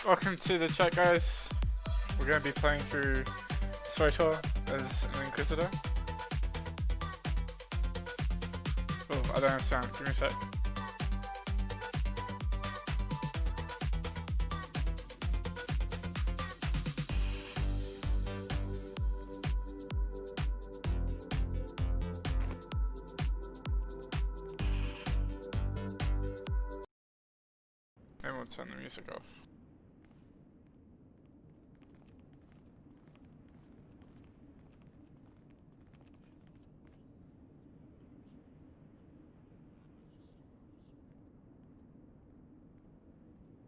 Welcome to the chat, guys. We're going to be playing through SWTOR as an Inquisitor. Oh, I don't understand. Give me a sec. Then we'll turn the music off.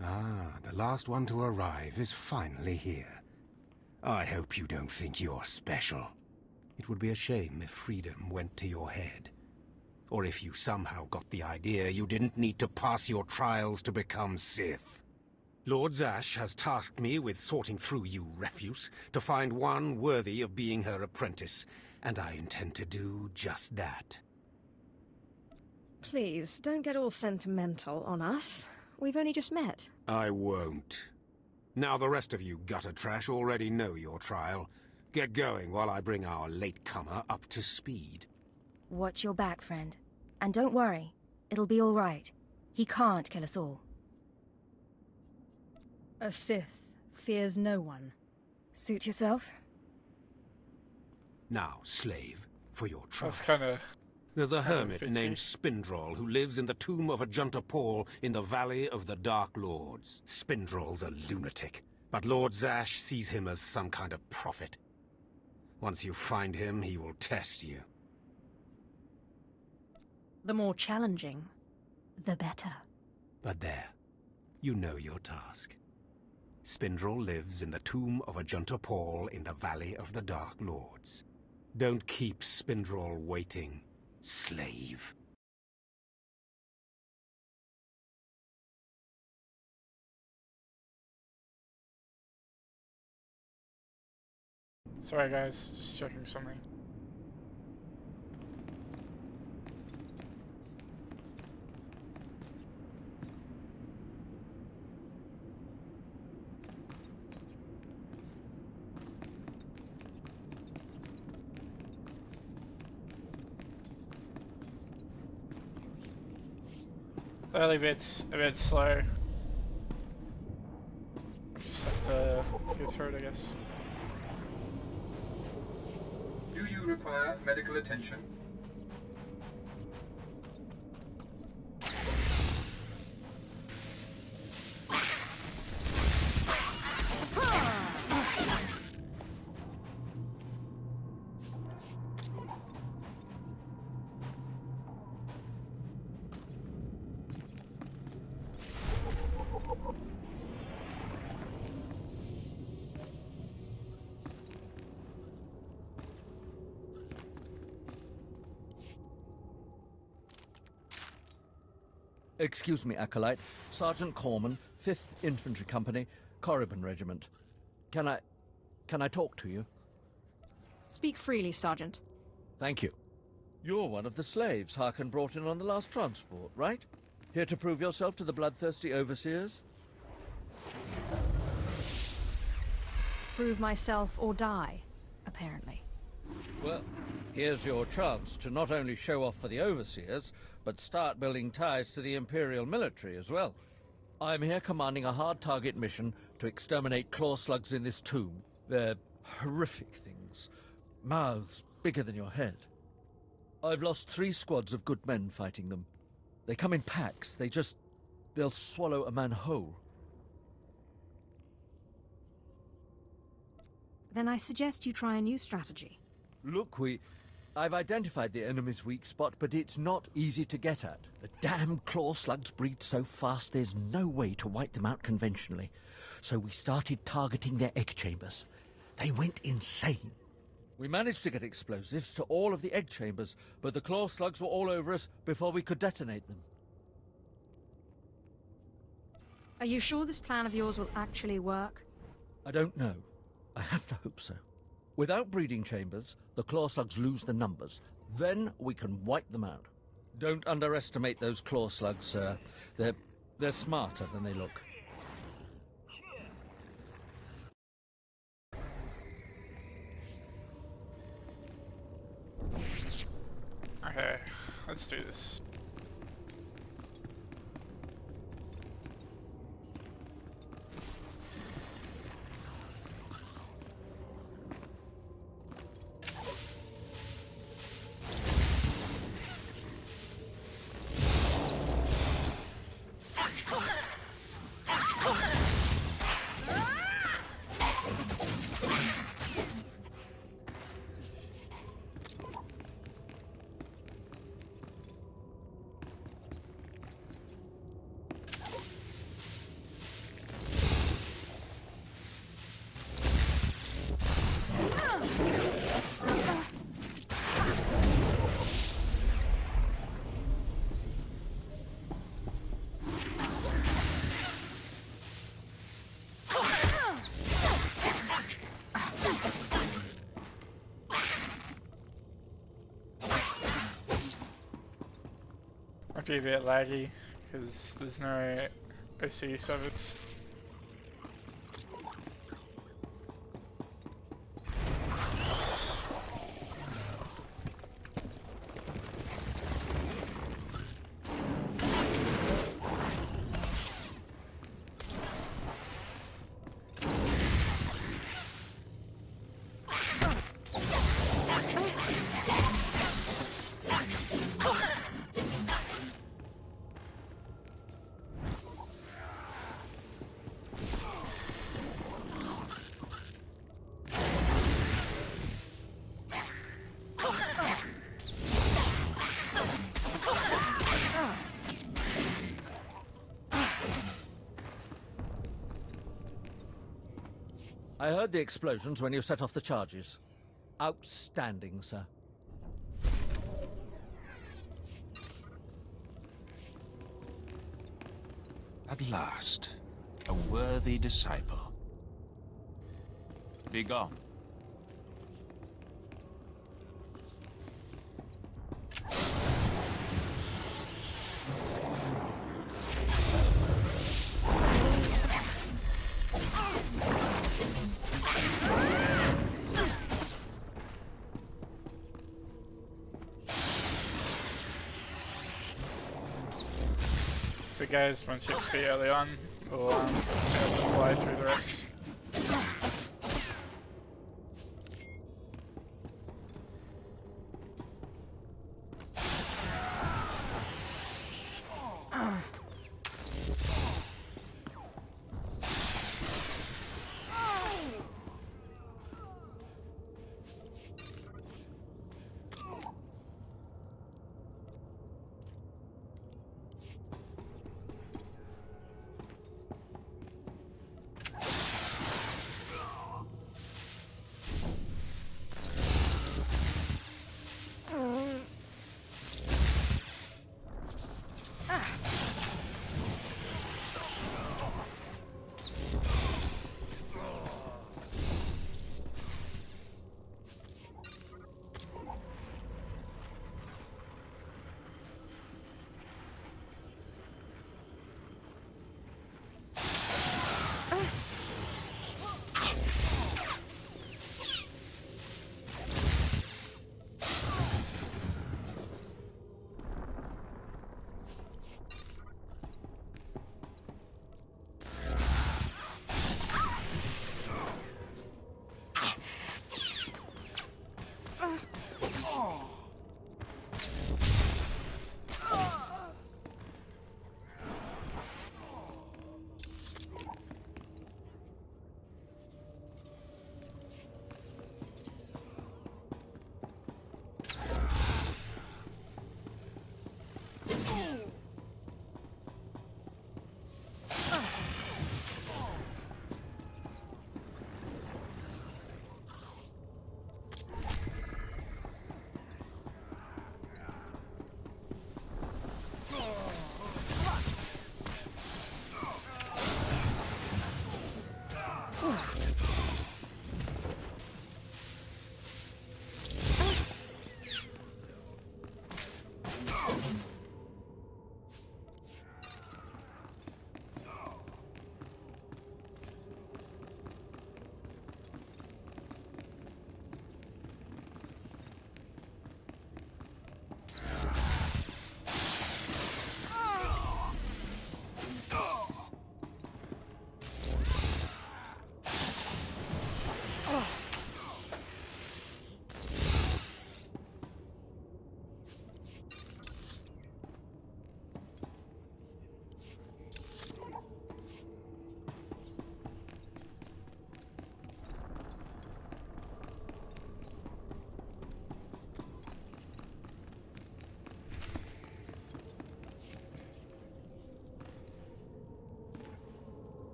Ah, the last one to arrive is finally here. I hope you don't think you're special. It would be a shame if freedom went to your head. Or if you somehow got the idea you didn't need to pass your trials to become Sith. Lord Zash has tasked me with sorting through you refuse to find one worthy of being her apprentice, and I intend to do just that. Please, don't get all sentimental on us. We've only just met. I won't. Now the rest of you gutter trash already know your trial. Get going while I bring our latecomer up to speed. Watch your back, friend. And don't worry. It'll be all right. He can't kill us all. A Sith fears no one. Suit yourself? Now, slave, for your trial. That's kind of... There's a hermit named Spindrol who lives in the tomb of Ajunta Paul in the Valley of the Dark Lords. Spindrol's a lunatic, but Lord Zash sees him as some kind of prophet. Once you find him, he will test you. The more challenging, the better. But there, you know your task. Spindrol lives in the tomb of Ajunta Paul in the Valley of the Dark Lords. Don't keep Spindrol waiting, slave. Sorry guys, just checking something. Early bit's a bit slow. Just have to get through it, I guess. Do you require medical attention? Excuse me, Acolyte. Sergeant Corman, 5th Infantry Company, Korriban Regiment. Can I talk to you? Speak freely, Sergeant. Thank you. You're one of the slaves Harkon brought in on the last transport, right? Here to prove yourself to the bloodthirsty overseers? Prove myself or die, apparently. Well, here's your chance to not only show off for the overseers, but start building ties to the Imperial military as well. I'm here commanding a hard target mission to exterminate claw slugs in this tomb. They're horrific things. Mouths bigger than your head. I've lost 3 squads of good men fighting them. They come in packs. They'll swallow a man whole. Then I suggest you try a new strategy. Look, I've identified the enemy's weak spot, but it's not easy to get at. The damn claw slugs breed so fast there's no way to wipe them out conventionally. So we started targeting their egg chambers. They went insane. We managed to get explosives to all of the egg chambers, but the claw slugs were all over us before we could detonate them. Are you sure this plan of yours will actually work? I don't know. I have to hope so. Without breeding chambers, the claw slugs lose the numbers. Then we can wipe them out. Don't underestimate those claw slugs, sir. They're smarter than they look. Okay, let's do this. Might be a bit laggy because there's no OC service. I heard the explosions when you set off the charges. Outstanding, sir. At last, a worthy disciple. Be gone. The guys 1 XP early on will have to fly through the rest.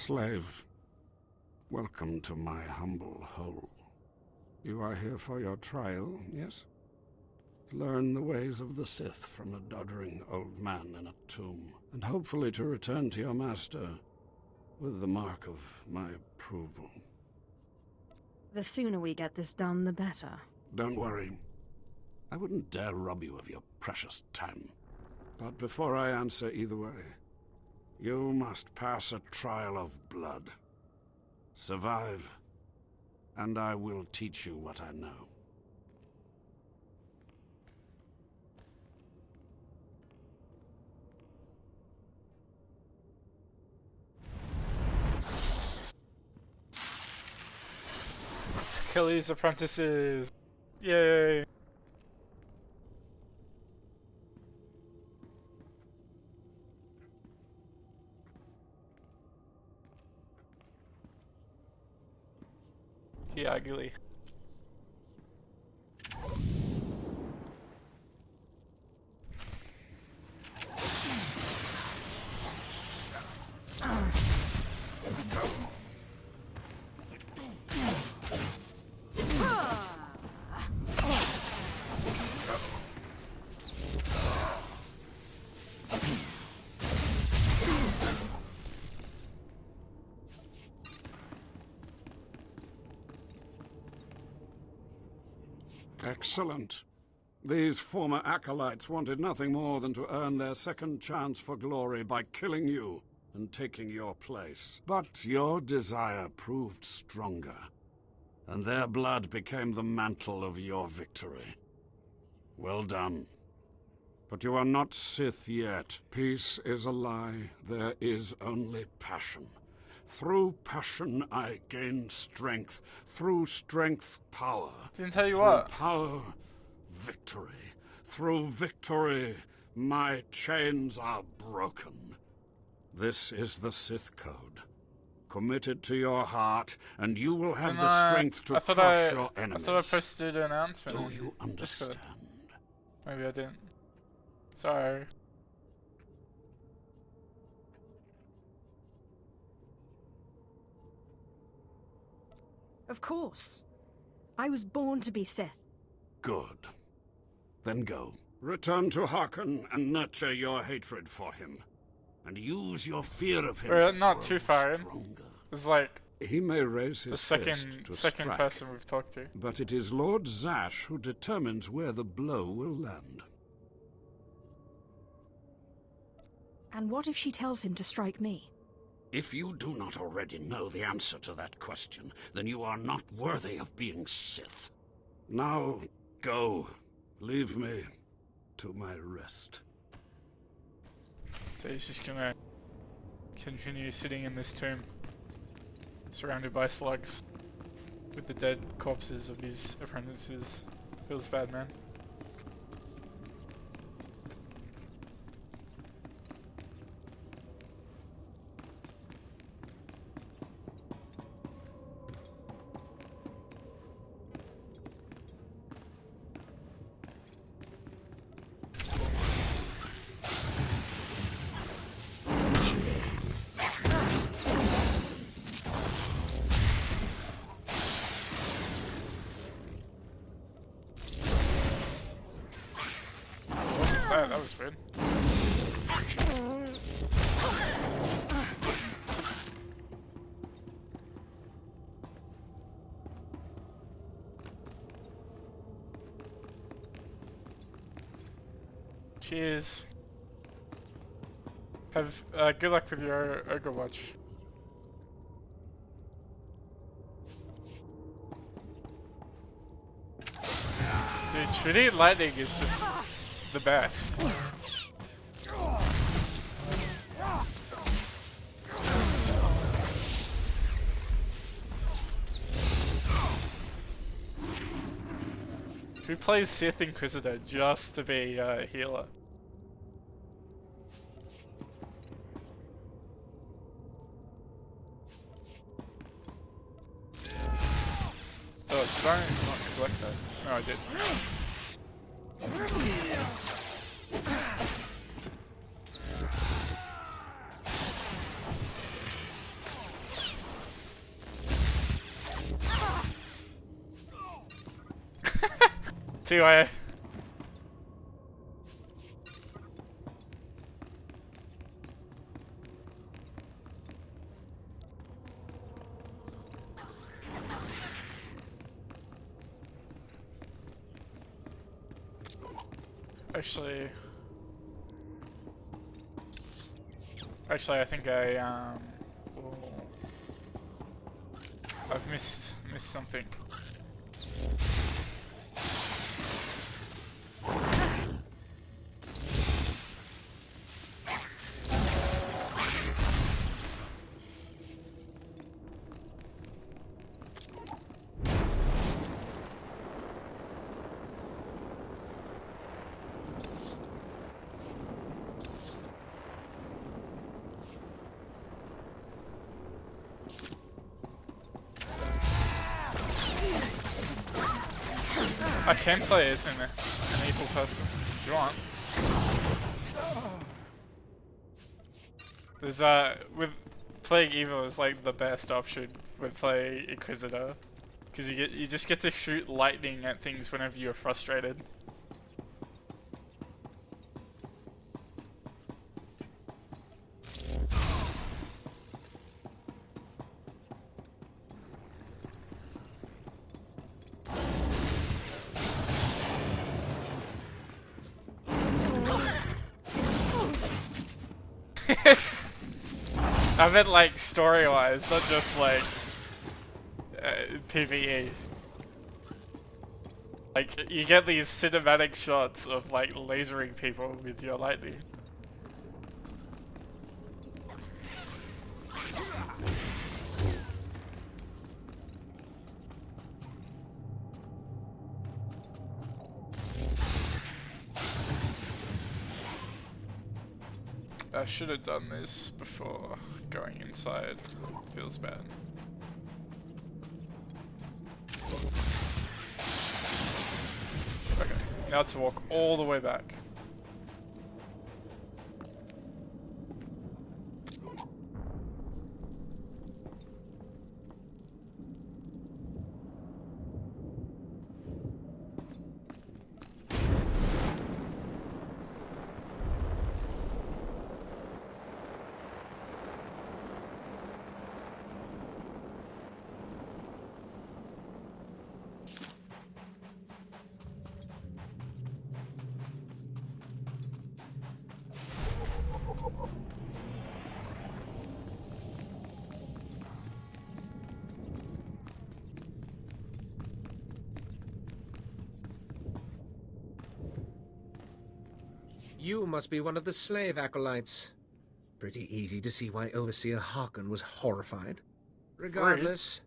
Slave, welcome to my humble hole. You are here for your trial, yes? Learn the ways of the Sith from a doddering old man in a tomb, and hopefully to return to your master with the mark of my approval. The sooner we get this done, the better. Don't worry. I wouldn't dare rob you of your precious time. But before I answer either way, you must pass a trial of blood. Survive, and I will teach you what I know. Let's kill these apprentices. Yay. He ugly. Excellent. These former acolytes wanted nothing more than to earn their second chance for glory by killing you and taking your place. But your desire proved stronger, and their blood became the mantle of your victory. Well done. But you are not Sith yet. Peace is a lie. There is only passion. Through passion I gain strength. Through strength, power. Didn't tell you Through what. power, victory. Through victory, my chains are broken. This is the Sith Code. Commit it to your heart, and you will have the strength to crush your enemies. I thought I posted an announcement. Do you understand? Maybe I didn't. Sorry. Of course. I was born to be Sith. Good. Then go. Return to Harkon and nurture your hatred for him. And use your fear of him. We're to not grow too far in. stronger. It's like He may raise his the fist to second strike, person we've talked to. but it is Lord Zash who determines where the blow will land. And what if she tells him to strike me? If you do not already know the answer to that question, then you are not worthy of being Sith. Now, go. Leave me to my rest. So he's just gonna continue sitting in this tomb, surrounded by slugs, with the dead corpses of his apprentices. Feels bad, man. That was weird. Cheers. Have good luck with your Ogre Watch. Dude, shooting lightning is just the best. Who plays Sith Inquisitor just to be a healer? Oh, did I not collect that? No, I did. TYA. Actually, I think I've missed something. I can play as an evil person if you want. There's with playing evil is like the best option with playing Inquisitor, because you just get to shoot lightning at things whenever you're frustrated. I meant like story-wise, not just like PvE. Like you get these cinematic shots of like lasering people with your lightning. I should have done this before going inside. Feels bad. Okay, now to walk all the way back. You must be one of the slave acolytes. Pretty easy to see why Overseer Harkon was horrified. Regardless,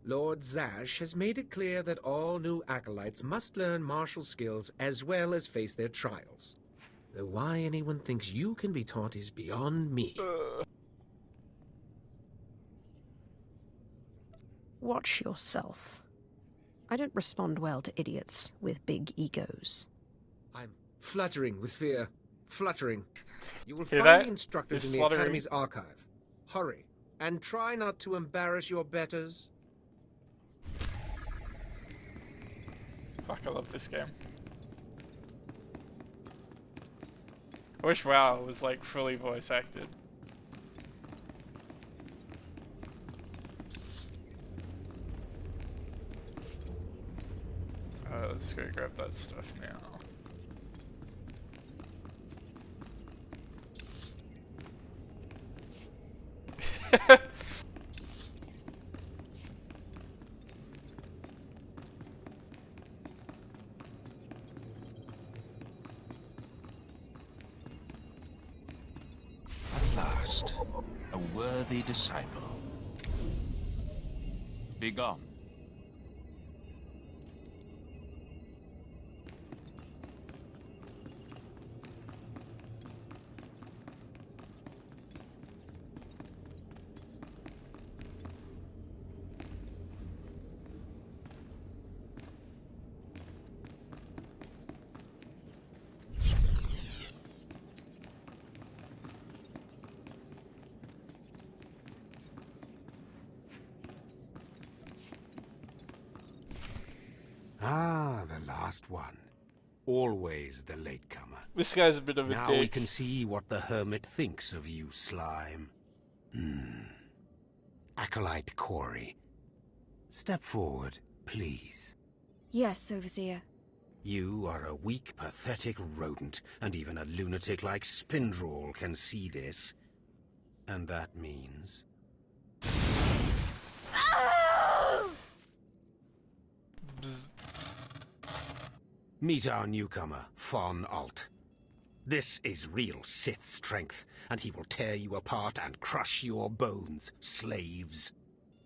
Lord Zash has made it clear that all new acolytes must learn martial skills as well as face their trials. Though why anyone thinks you can be taught is beyond me. Watch yourself. I don't respond well to idiots with big egos. I'm fluttering with fear. Fluttering. You will Hear find that? the instructors It's in the fluttering. Academy's archive. Hurry, and try not to embarrass your betters. Fuck, I love this game. I wish WoW was like fully voice acted. Let's go grab that stuff now. At last, a worthy disciple. Be gone. last one. Always the latecomer. This guy's a bit of a Now dick. we can see what the Hermit thinks of you, slime. Acolyte Corey. Step forward, please. Yes, Overseer. You are a weak, pathetic rodent, and even a lunatic like Spindrel can see this. And that means... Bzz. Meet our newcomer, Von Alt. This is real Sith strength, and he will tear you apart and crush your bones, slaves.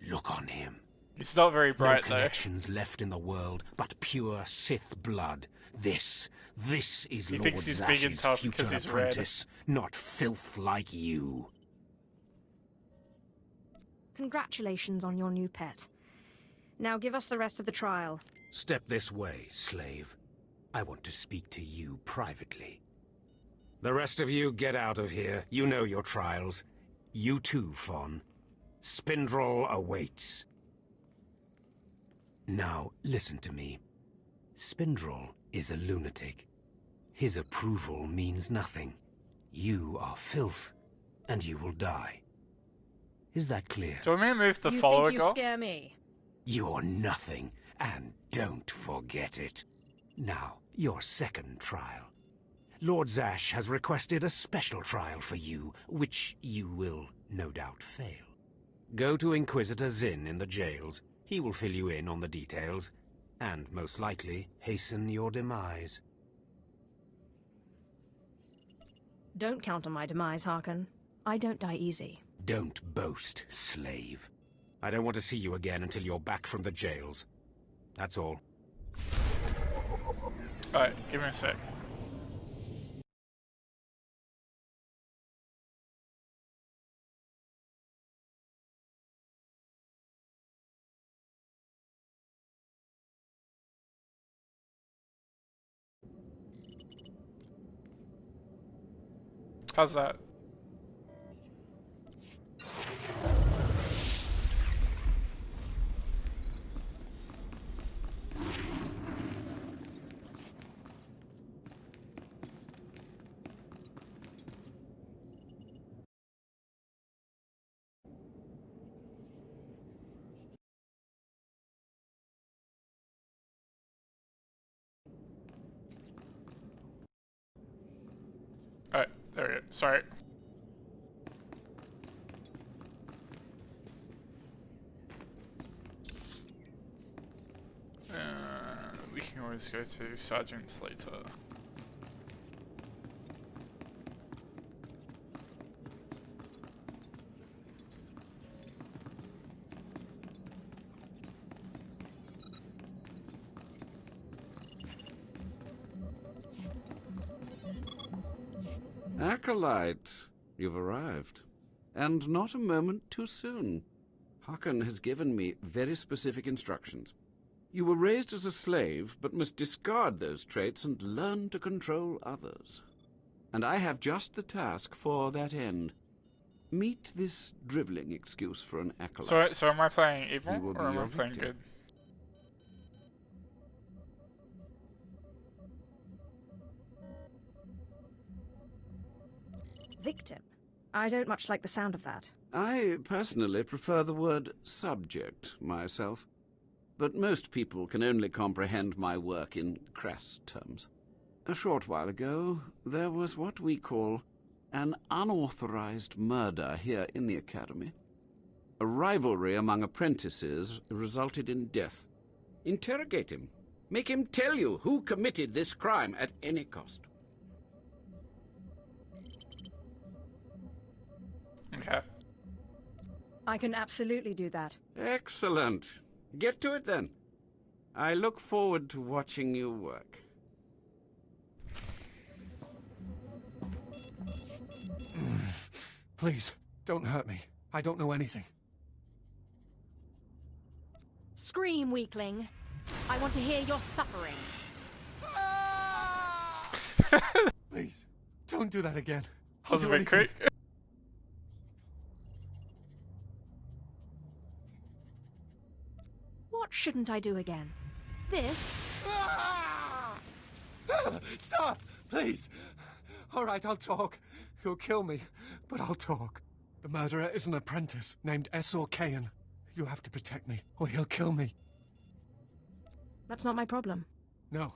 Look on him. He's not very bright, No though. connections left in the world, but pure Sith blood. This is He Lord thinks he's big and Zash's tough because future he's red. apprentice, not filth like you. Congratulations on your new pet. Now give us the rest of the trial. Step this way, slave. I want to speak to you privately. The rest of you get out of here. You know your trials. You too, Fawn. Spindrel awaits. Now, listen to me. Spindrel is a lunatic. His approval means nothing. You are filth, and you will die. Is that clear? Do I mean move the you follower think you goal? scare me? You're nothing, and don't forget it. Now, your second trial. Lord Zash has requested a special trial for you, which you will no doubt fail. Go to Inquisitor Zinn in the jails. He will fill you in on the details, and most likely hasten your demise. Don't count on my demise, Harkon. I don't die easy. Don't boast, slave. I don't want to see you again until you're back from the jails. That's all. Alright, give me a sec. How's that? Alright, there we go. Sorry. We can always go to Sergeant later. Acolyte, you've arrived. And not a moment too soon. Harkon has given me very specific instructions. You were raised as a slave, but must discard those traits and learn to control others. And I have just the task for that end. Meet this drivelling excuse for an acolyte. So am I playing He evil, will be or am I your playing victim. good? Victim? I don't much like the sound of that. I personally prefer the word subject myself, but most people can only comprehend my work in crass terms. A short while ago, there was what we call an unauthorized murder here in the Academy. A rivalry among apprentices resulted in death. Interrogate him. Make him tell you who committed this crime at any cost. Okay. I can absolutely do that. Excellent. Get to it then. I look forward to watching you work. Please, don't hurt me. I don't know anything. Scream, weakling. I want to hear your suffering. Please, don't do that again. That was a I'll bit do anything. quick. What shouldn't I do again? This? Stop! Please! Alright, I'll talk. He'll kill me, but I'll talk. The murderer is an apprentice named Esor Kayan. You'll have to protect me, or he'll kill me. That's not my problem. No,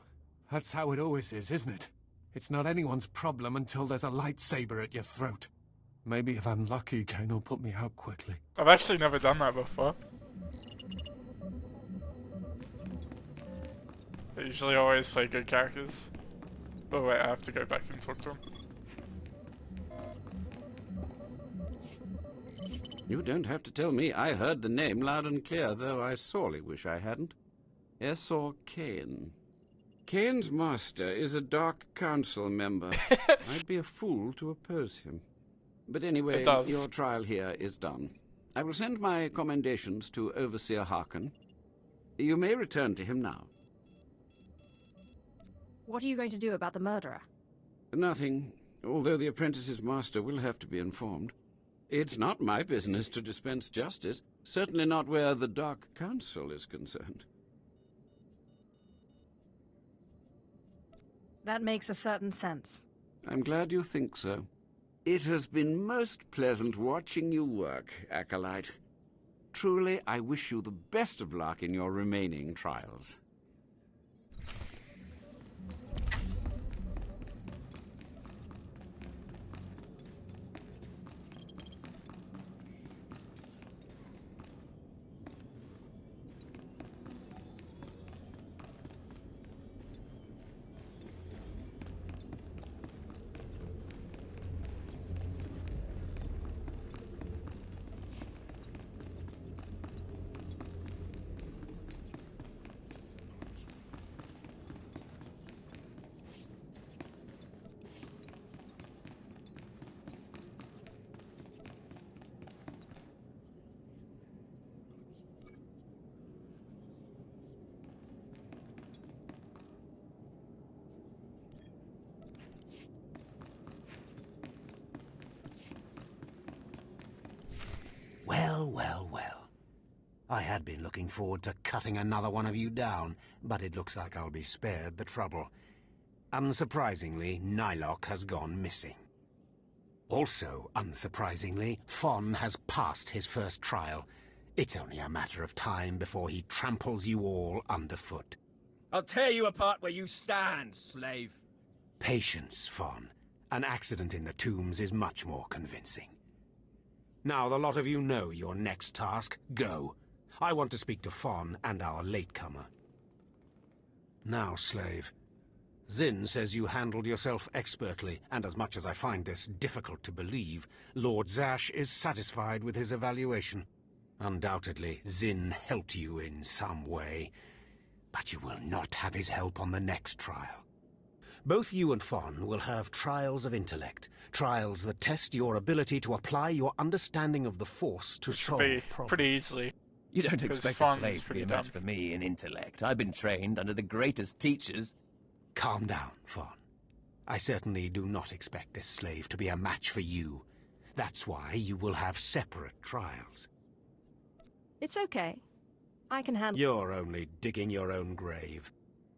that's how it always is, isn't it? It's not anyone's problem until there's a lightsaber at your throat. Maybe if I'm lucky, Kain will put me out quickly. I've actually never done that before. I usually always play good characters. Oh wait, I have to go back and talk to him. You don't have to tell me. I heard the name loud and clear, though I sorely wish I hadn't. Esor Kain. Kain's master is a Dark Council member. I'd be a fool to oppose him. But anyway, your trial here is done. I will send my commendations to Overseer Harkin. You may return to him now. What are you going to do about the murderer? Nothing, although the apprentice's master will have to be informed. It's not my business to dispense justice, certainly not where the Dark Council is concerned. That makes a certain sense. I'm glad you think so. It has been most pleasant watching you work, Acolyte. Truly, I wish you the best of luck in your remaining trials. Well. I had been looking forward to cutting another one of you down, but it looks like I'll be spared the trouble. Unsurprisingly, Nylock has gone missing. Also, unsurprisingly, Fon has passed his first trial. It's only a matter of time before he tramples you all underfoot. I'll tear you apart where you stand, slave. Patience, Fon. An accident in the tombs is much more convincing. Now, the lot of you know your next task. Go. I want to speak to Fon and our latecomer. Now, slave. Zin says you handled yourself expertly, and as much as I find this difficult to believe, Lord Zash is satisfied with his evaluation. Undoubtedly, Zin helped you in some way, but you will not have his help on the next trial. Both you and Fon will have trials of intellect, trials that test your ability to apply your understanding of the Force to solve problems. Pretty easily. You don't expect a slave to be a match for me in intellect. I've been trained under the greatest teachers. Calm down, Fon. I certainly do not expect this slave to be a match for you. That's why you will have separate trials. It's okay. I can handle... You're only digging your own grave.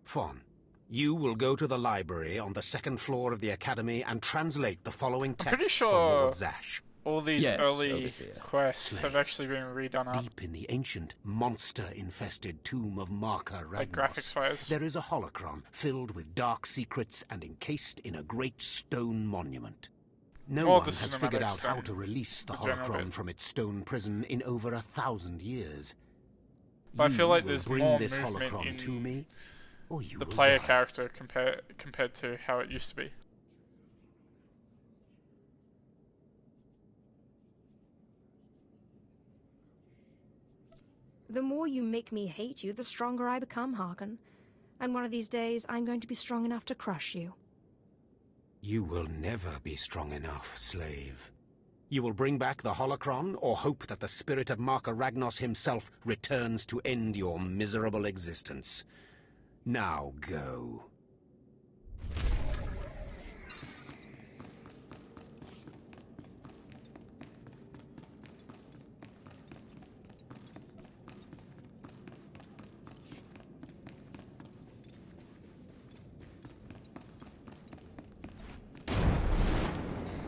Fon, you will go to the library on the second floor of the Academy and translate the following texts for Lord Zash. All these early quests have actually been redone up. Deep in the ancient, monster-infested tomb of Marka Ragnos, like graphics-wise, there is a holocron filled with dark secrets and encased in a great stone monument. No one has figured out how to release the holocron from its stone prison in over 1,000 years. But I feel like there's more this movement holocron in to me, or you the will player die. character compared to how it used to be. The more you make me hate you, the stronger I become, Harkin. And one of these days, I'm going to be strong enough to crush you. You will never be strong enough, slave. You will bring back the holocron, or hope that the spirit of Marka Ragnos himself returns to end your miserable existence. Now go.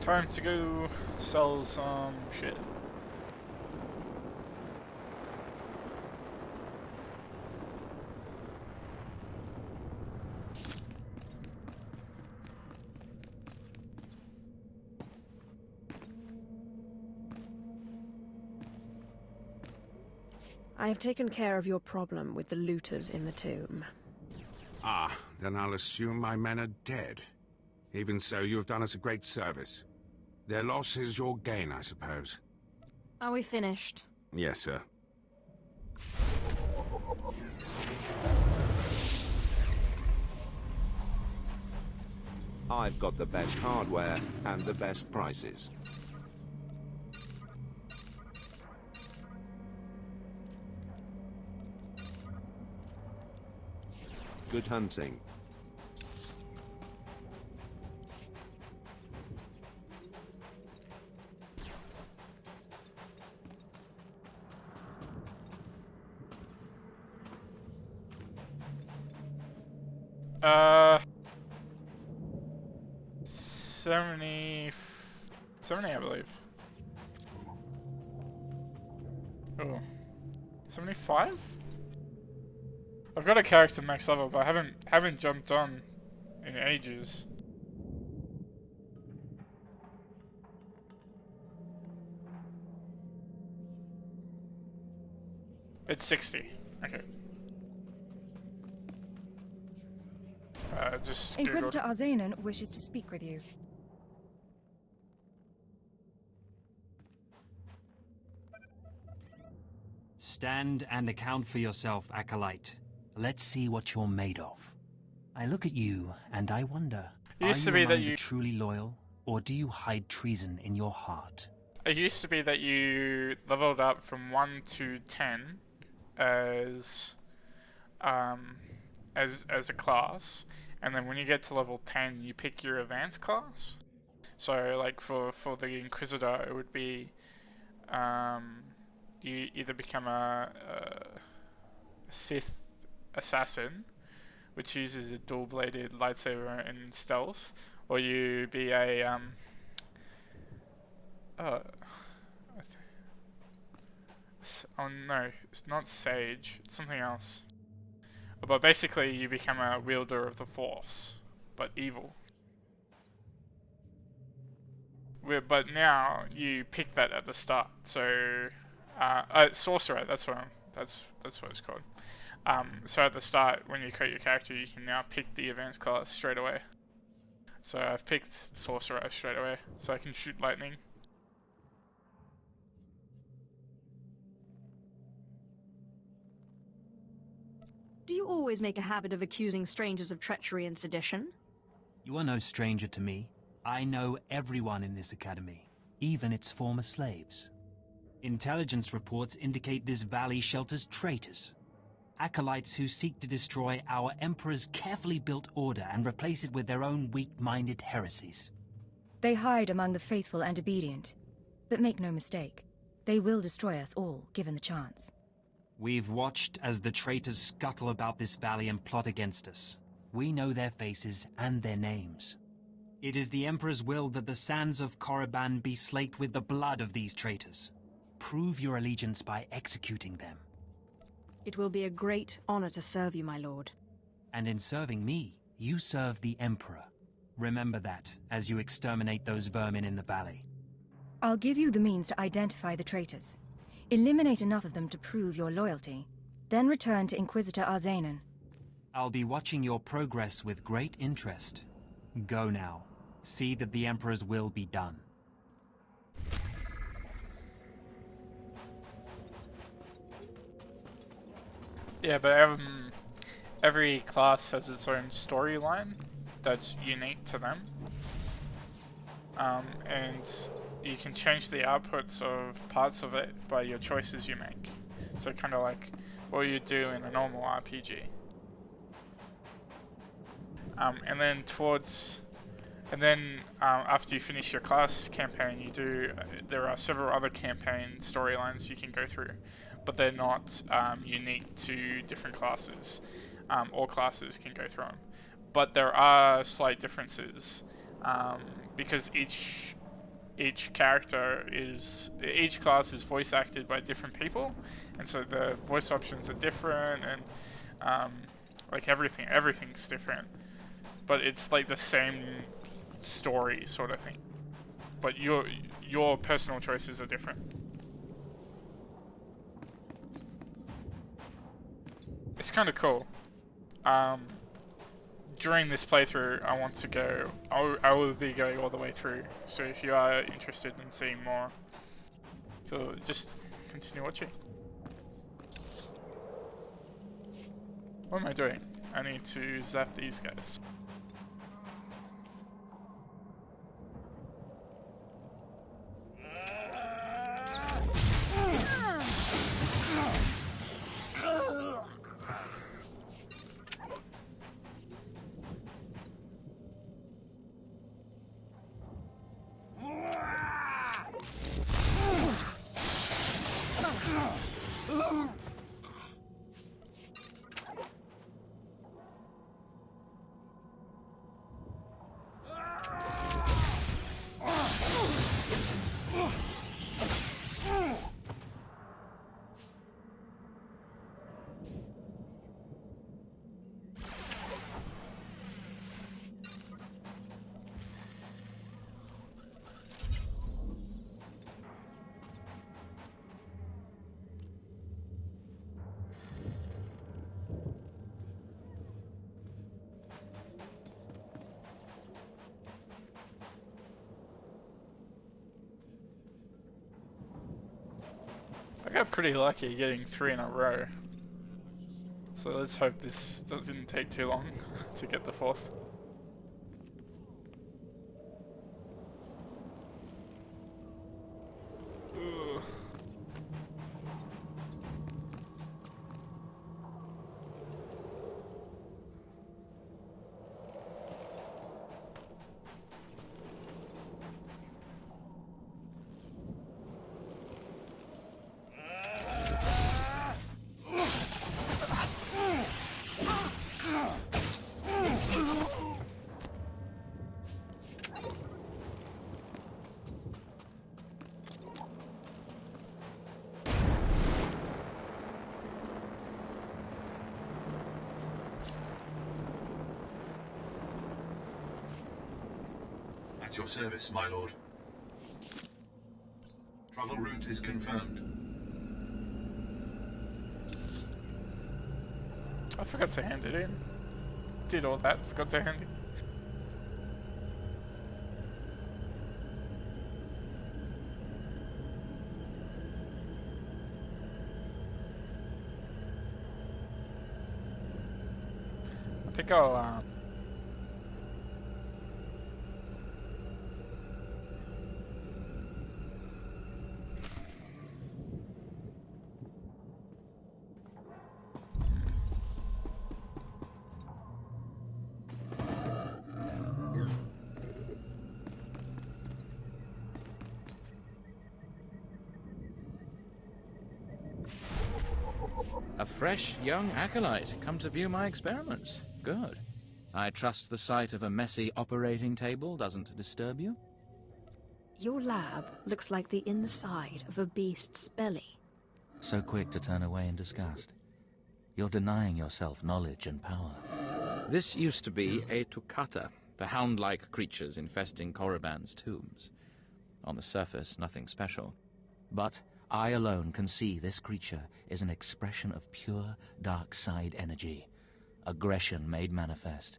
Time to go sell some shit. I have taken care of your problem with the looters in the tomb. Ah, then I'll assume my men are dead. Even so, you have done us a great service. Their loss is your gain, I suppose. Are we finished? Yes, sir. I've got the best hardware and the best prices. Good hunting. $70, I believe. Oh, 75? I've got a character max level, but I haven't jumped on in ages. It's 60. Okay. Just Inquisitor Arzanan wishes to speak with you. Stand and account for yourself, Acolyte. Let's see what you're made of. I look at you and I wonder, it used to be that you truly loyal, or do you hide treason in your heart? It used to be that you leveled up from 1 to 10 as a class, and then when you get to level 10, you pick your advanced class. So, like for the Inquisitor, it would be you either become a Sith Assassin, which uses a dual-bladed lightsaber and stealth, or you be a oh no, it's not Sage, it's something else. But basically, you become a wielder of the Force, but evil. But now you pick that at the start. So, sorcerer. That's what it's called. So at the start, when you create your character, you can now pick the advanced class straight away. So I've picked sorcerer straight away, so I can shoot lightning. Do you always make a habit of accusing strangers of treachery and sedition? You are no stranger to me. I know everyone in this academy, even its former slaves. Intelligence reports indicate this valley shelters traitors. Acolytes who seek to destroy our Emperor's carefully built order and replace it with their own weak-minded heresies. They hide among the faithful and obedient. But make no mistake, they will destroy us all, given the chance. We've watched as the traitors scuttle about this valley and plot against us. We know their faces and their names. It is the Emperor's will that the sands of Korriban be slaked with the blood of these traitors. Prove your allegiance by executing them. It will be a great honor to serve you, my lord. And in serving me, you serve the Emperor. Remember that, as you exterminate those vermin in the valley. I'll give you the means to identify the traitors. Eliminate enough of them to prove your loyalty. Then return to Inquisitor Arzanan. I'll be watching your progress with great interest. Go now. See that the Emperor's will be done. Yeah, but every class has its own storyline that's unique to them. And you can change the outputs of parts of it by your choices you make. So kind of like what you do in a normal RPG. And then after you finish your class campaign, there are several other campaign storylines you can go through, but they're not unique to different classes. All classes can go through them, but there are slight differences because each each class is voice acted by different people, and so the voice options are different, and like everything's different, but it's like the same story sort of thing, but your personal choices are different. It's kind of cool. During this playthrough, I will be going all the way through, so if you are interested in seeing more, just continue watching. What am I doing? I need to zap these guys. I got pretty lucky getting 3 in a row, so let's hope this doesn't take too long to get the 4th. Ugh. At your service, my lord. Travel route is confirmed. I forgot to hand it in. Did all that, forgot to hand it. I think I'll A fresh, young acolyte, come to view my experiments. Good. I trust the sight of a messy operating table doesn't disturb you? Your lab looks like the inside of a beast's belly. So quick to turn away in disgust. You're denying yourself knowledge and power. This used to be a Tukata, the hound-like creatures infesting Korriban's tombs. On the surface, nothing special. But I alone can see this creature is an expression of pure dark side energy. Aggression made manifest.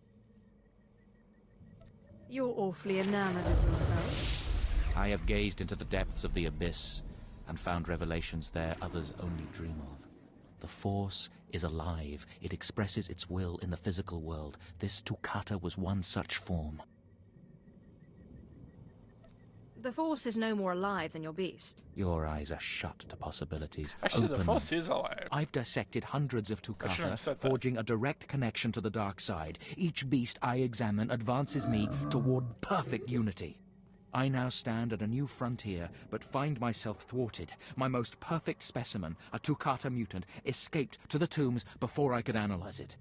You're awfully enamored of yourself. I have gazed into the depths of the abyss and found revelations there others only dream of. The Force is alive. It expresses its will in the physical world. This Tukata was one such form. The Force is no more alive than your beast. Your eyes are shut to possibilities. Actually, Open the Force them. is alive. I've dissected hundreds of I shouldn't have said Tukata, that. forging a direct connection to the dark side. Each beast I examine advances me toward perfect unity. I now stand at a new frontier, but find myself thwarted. My most perfect specimen, a Tukata mutant, escaped to the tombs before I could analyze it.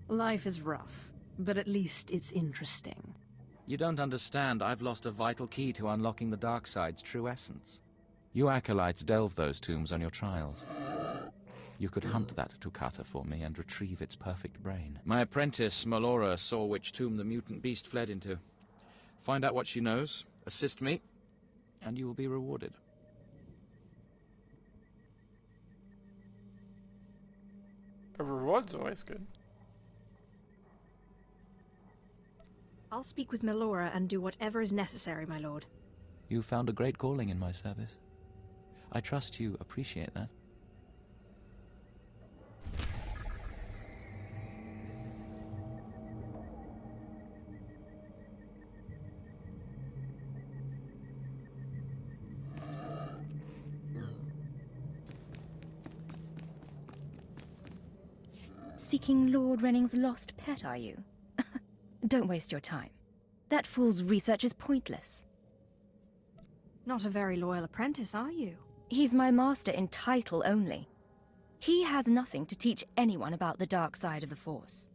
Life is rough, but at least it's interesting. You don't understand. I've lost a vital key to unlocking the dark side's true essence. You acolytes delve those tombs on your trials. You could hunt that Toccata for me and retrieve its perfect brain. My apprentice, Melora, saw which tomb the mutant beast fled into. Find out what she knows, assist me, and you will be rewarded. A reward's always good. I'll speak with Melora and do whatever is necessary, my lord. You found a great calling in my service. I trust you appreciate that. Seeking Lord Renning's lost pet, are you? Don't waste your time. That fool's research is pointless. Not a very loyal apprentice, are you? He's my master in title only. He has nothing to teach anyone about the dark side of the Force.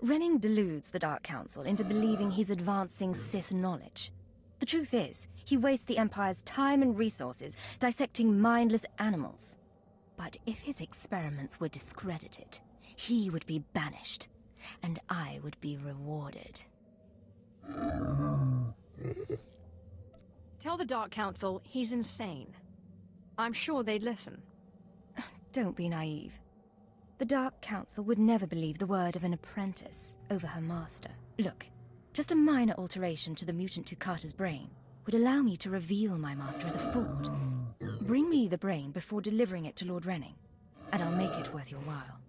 Renning deludes the Dark Council into believing he's advancing Sith knowledge. The truth is, he wastes the Empire's time and resources dissecting mindless animals. But if his experiments were discredited, he would be banished, and I would be rewarded. Tell the Dark Council he's insane. I'm sure they'd listen. Don't be naive. The Dark Council would never believe the word of an apprentice over her master. Look, just a minor alteration to the mutant Toccata's brain would allow me to reveal my master as a fraud. Bring me the brain before delivering it to Lord Renning, and I'll make it worth your while.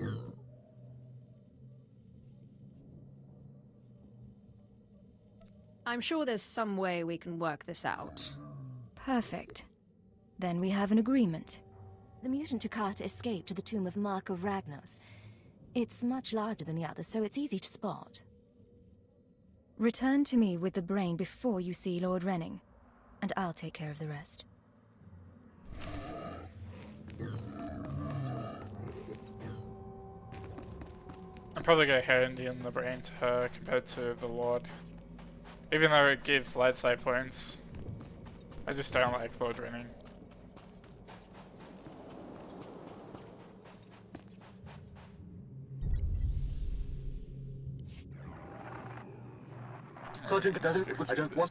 I'm sure there's some way we can work this out. Perfect. Then we have an agreement. The mutant Toccata escaped to the tomb of Mark of Ragnos. It's much larger than the others, so it's easy to spot. Return to me with the brain before you see Lord Renning, and I'll take care of the rest. I'm probably going to hand in the brain to her compared to the Lord. Even though it gives lightside points, I just don't like Lord Renning. Sergeant, I don't want...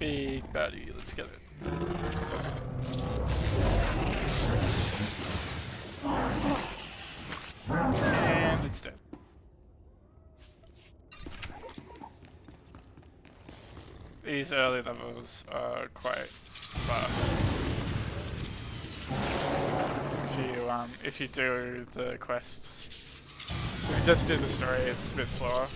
Big baddie, let's get it. And it's dead. These early levels are quite fast. If you do the quests. If you just do the story, it's a bit slower.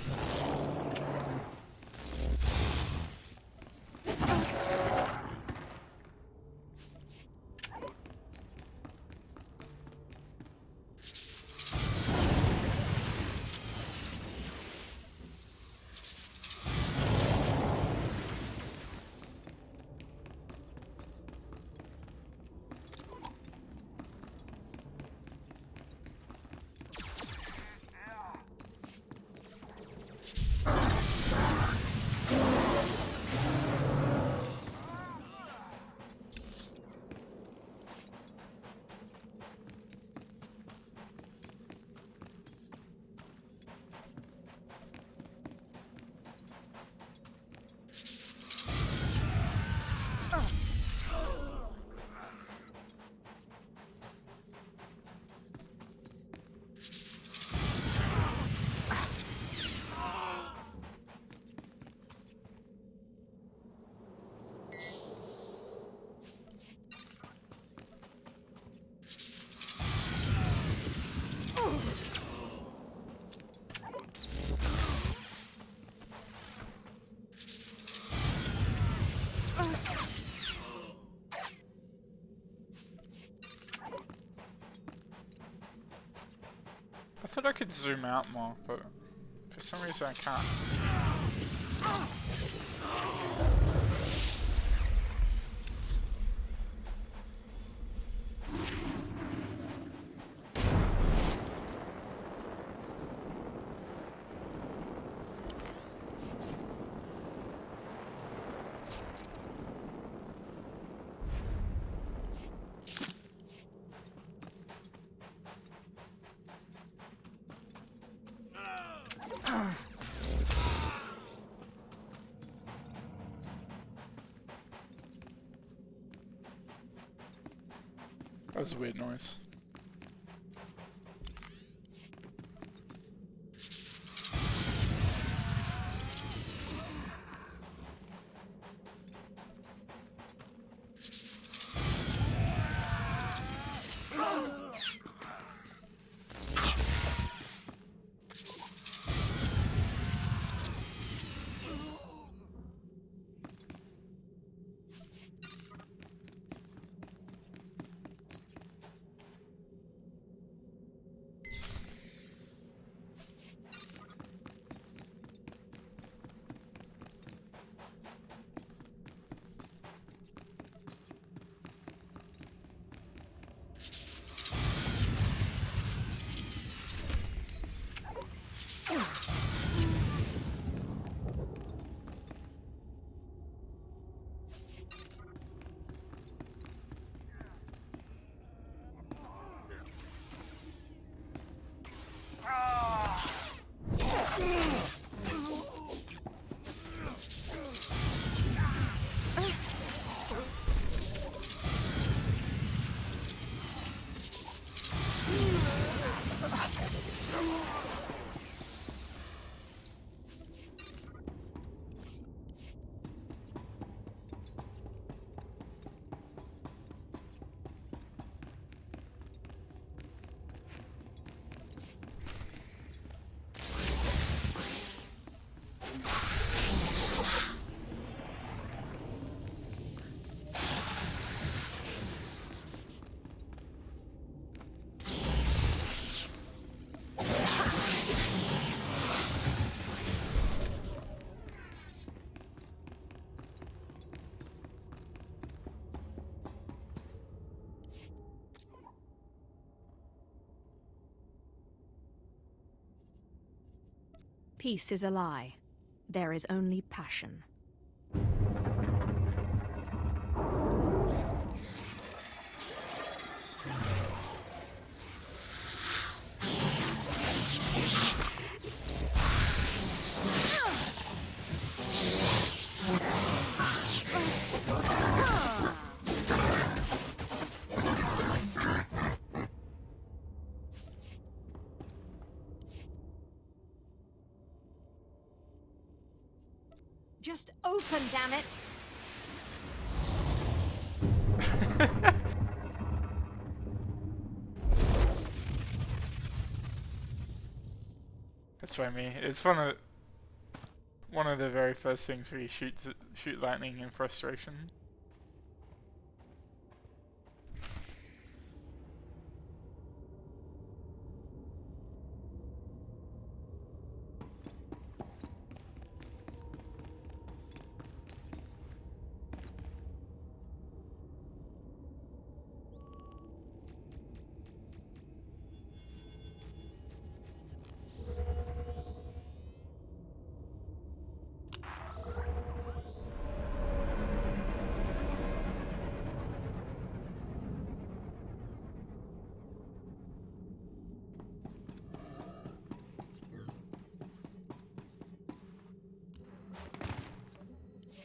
I thought I could zoom out more, but for some reason I can't. That was a weird noise. Peace is a lie. There is only passion. Just open, damn it! That's what I mean. It's one of the very first things where you shoot lightning in frustration.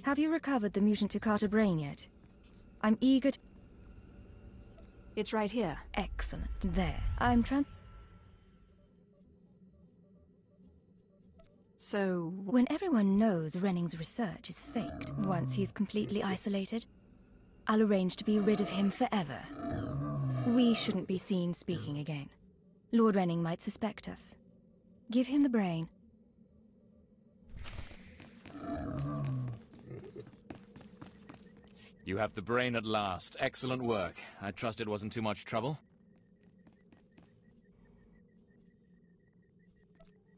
Have you recovered the mutant Tukata brain yet? I'm eager to... It's right here. Excellent. There. So... When everyone knows Renning's research is faked, once he's completely isolated, I'll arrange to be rid of him forever. We shouldn't be seen speaking again. Lord Renning might suspect us. Give him the brain. You have the brain at last. Excellent work. I trust it wasn't too much trouble.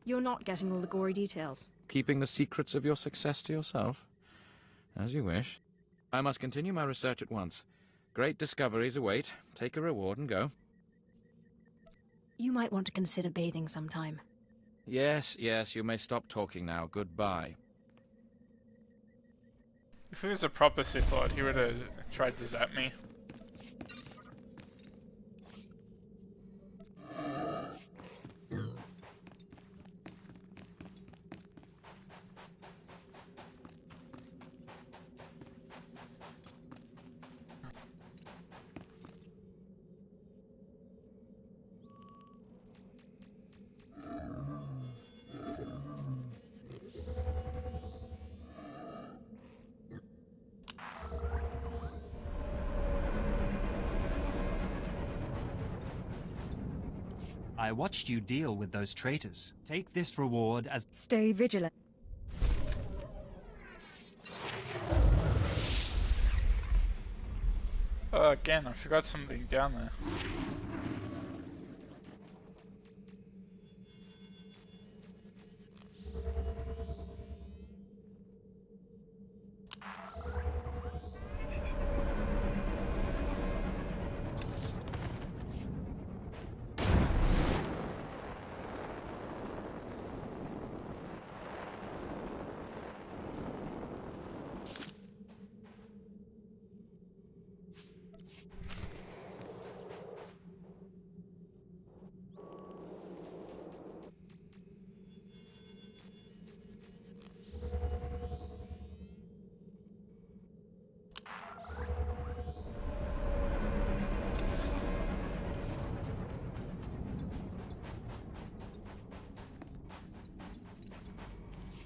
You're not getting all the gory details. Keeping the secrets of your success to yourself? As you wish. I must continue my research at once. Great discoveries await. Take a reward and go. You might want to consider bathing sometime. Yes, you may stop talking now. Goodbye. If he was a proper Sith Lord, he would have tried to zap me. I watched you deal with those traitors. Take this reward as... Stay vigilant. Oh, again, I forgot something down there.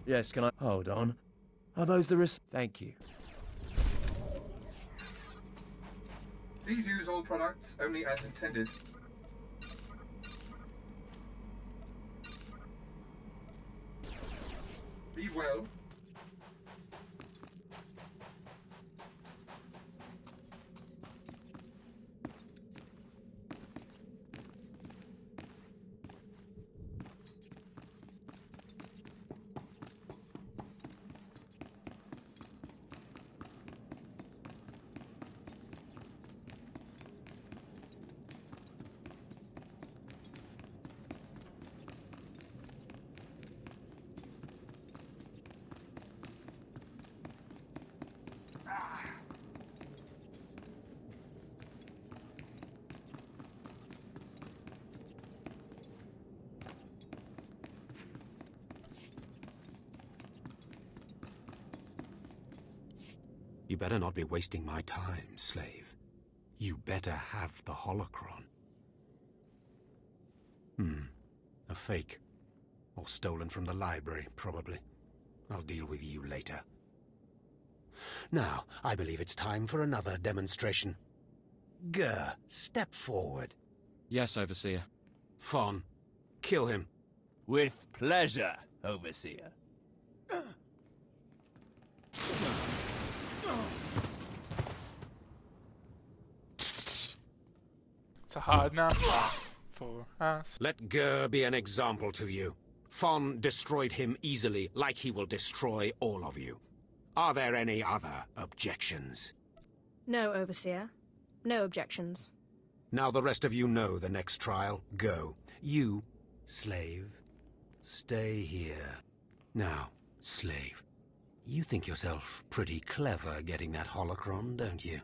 Yes, can I... Hold on. Are those the Thank you. Please use all products only as intended. Be well. You better not be wasting my time, slave. You better have the holocron. A fake. Or stolen from the library, probably. I'll deal with you later. Now, I believe it's time for another demonstration. Gur, step forward. Yes, Overseer. Fon, kill him. With pleasure, Overseer. It's a hard enough for us. Let Gur be an example to you. Fon destroyed him easily, like he will destroy all of you. Are there any other objections? No, Overseer. No objections. Now the rest of you know the next trial. Go. You, slave, stay here. Now, slave, you think yourself pretty clever getting that holocron, don't you?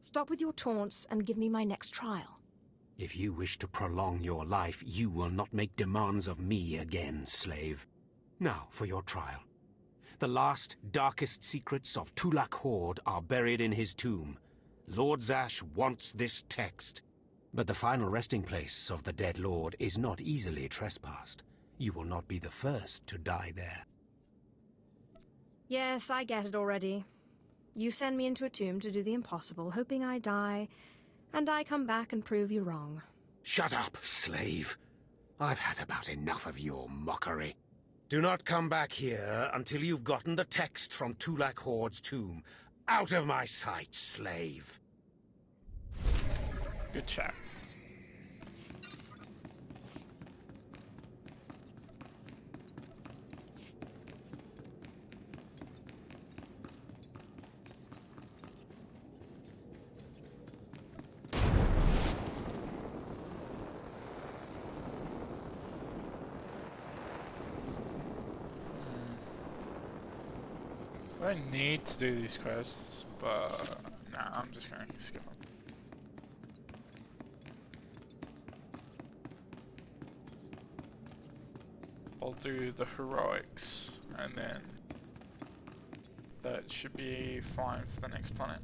Stop with your taunts and give me my next trial. If you wish to prolong your life, you will not make demands of me again, slave. Now for your trial. The last, darkest secrets of Tulak Horde are buried in his tomb. Lord Zash wants this text. But the final resting place of the dead lord is not easily trespassed. You will not be the first to die there. Yes, I get it already. You send me into a tomb to do the impossible, hoping I die, and I come back and prove you wrong. Shut up, slave. I've had about enough of your mockery. Do not come back here until you've gotten the text from Tulak Horde's tomb. Out of my sight, slave. Good chat. I need to do these quests, but nah, I'm just going to skip them. I'll do the heroics, and then that should be fine for the next planet.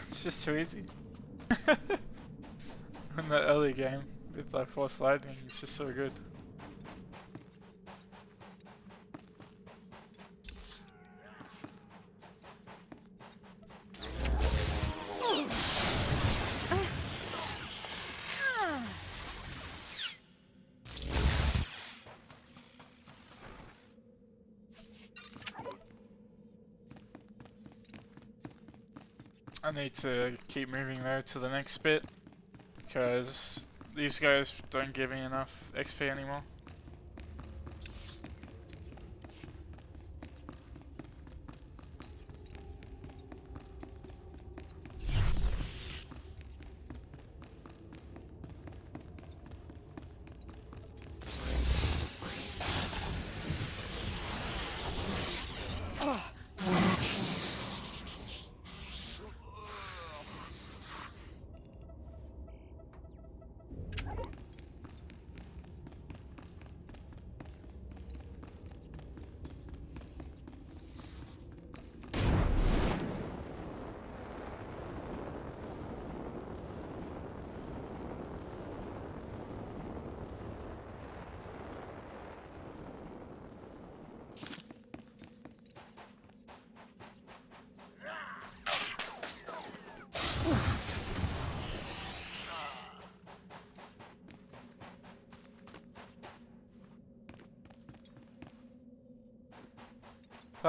It's just too easy. In the early game, with like Force Lightning, it's just so good. I need to keep moving though to the next bit, because these guys don't give me enough XP anymore.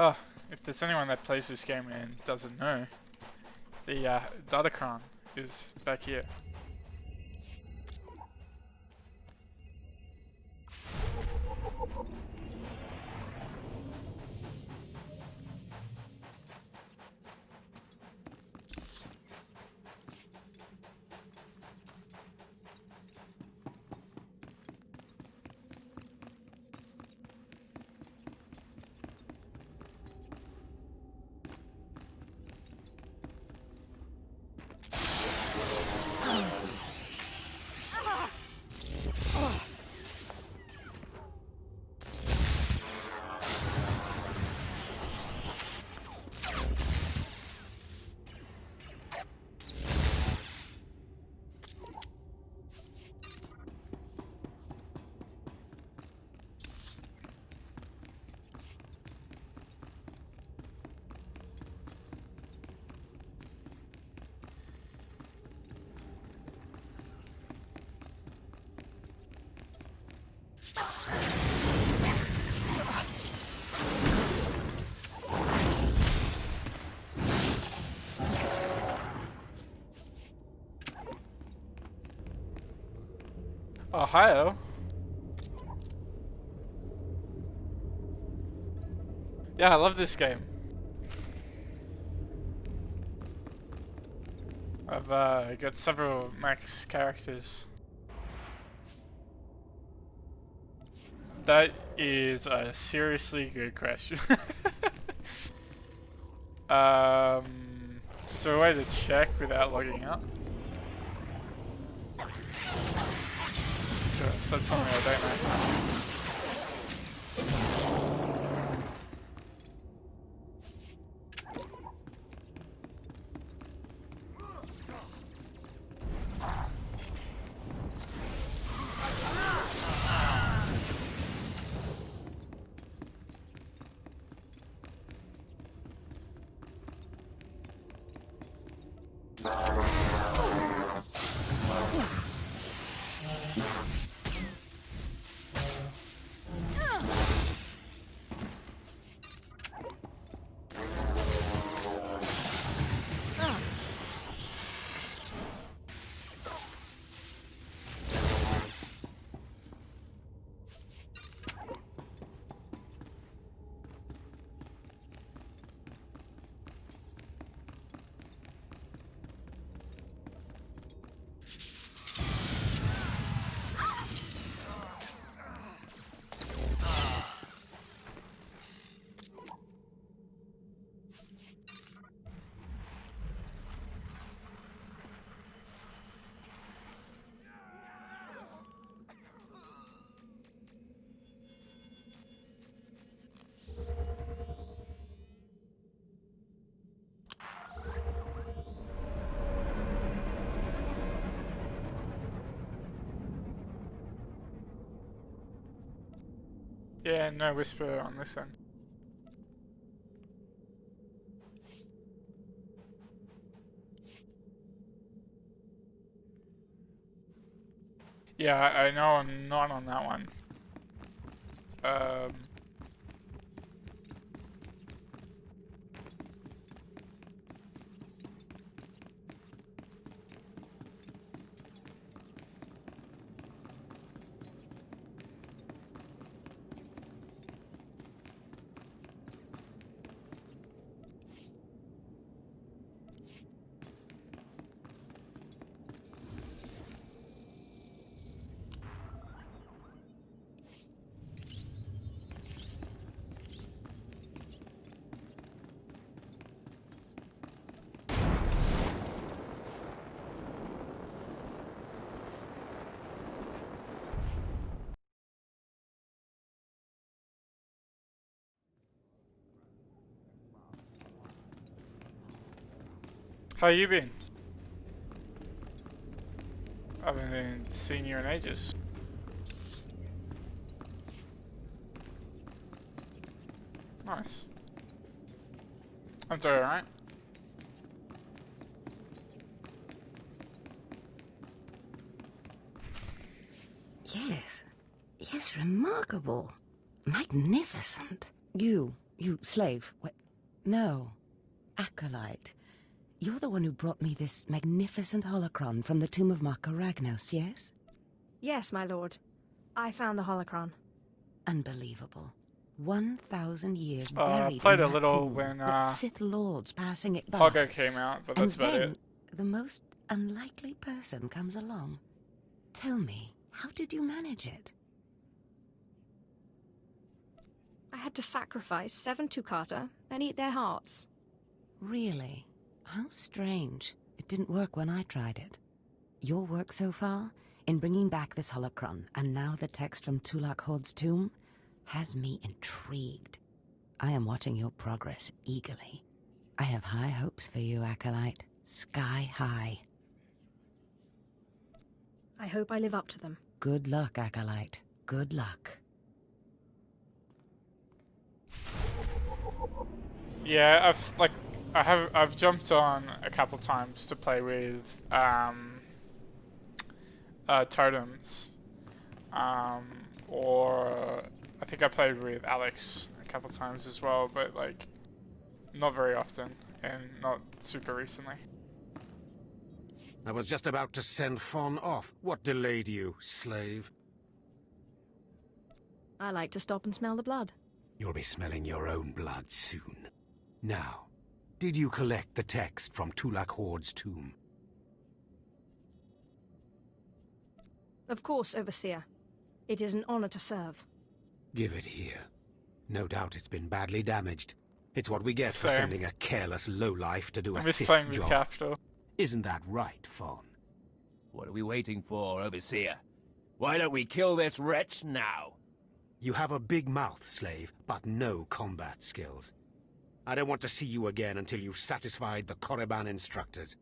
Oh, if there's anyone that plays this game and doesn't know, the Datacron is back here. Ohio? Yeah, I love this game. I've got several max characters. That is a seriously good question. Is there a way to check without logging out? So that's something I don't know. Yeah, no whisper on this end. Yeah, I know I'm not on that one. How you been? I haven't seen you in ages. Nice. I'm doing alright. Yes. Yes, remarkable. Magnificent. You slave. Wait, no. Acolyte. You're the one who brought me this magnificent holocron from the tomb of Marco Ragnos, yes? Yes, my lord. I found the holocron. Unbelievable. 1,000 years I buried played in a that little tomb, when with Sith lords passing it by. Pogo came out, but that's and about then it. the most unlikely person comes along. Tell me, how did you manage it? I had to sacrifice 7 Tukata and eat their hearts. Really? How strange. It didn't work when I tried it. Your work so far, in bringing back this holocron, and now the text from Tulak Horde's tomb, has me intrigued. I am watching your progress eagerly. I have high hopes for you, Acolyte. Sky high. I hope I live up to them. Good luck, Acolyte. Good luck. Yeah, I've jumped on a couple times to play with totems, or I think I played with Alex a couple times as well, but like not very often and not super recently. I was just about to send Fon off. What delayed you, slave? I like to stop and smell the blood. You'll be smelling your own blood soon. Now, did you collect the text from Tulak Horde's tomb? Of course, Overseer. It is an honor to serve. Give it here. No doubt it's been badly damaged. It's what we get for Same. sending a careless lowlife to do I a miss Sith playing job. with Capital. Isn't that right, Fon? What are we waiting for, Overseer? Why don't we kill this wretch now? You have a big mouth, slave, but no combat skills. I don't want to see you again until you've satisfied the Korriban instructors.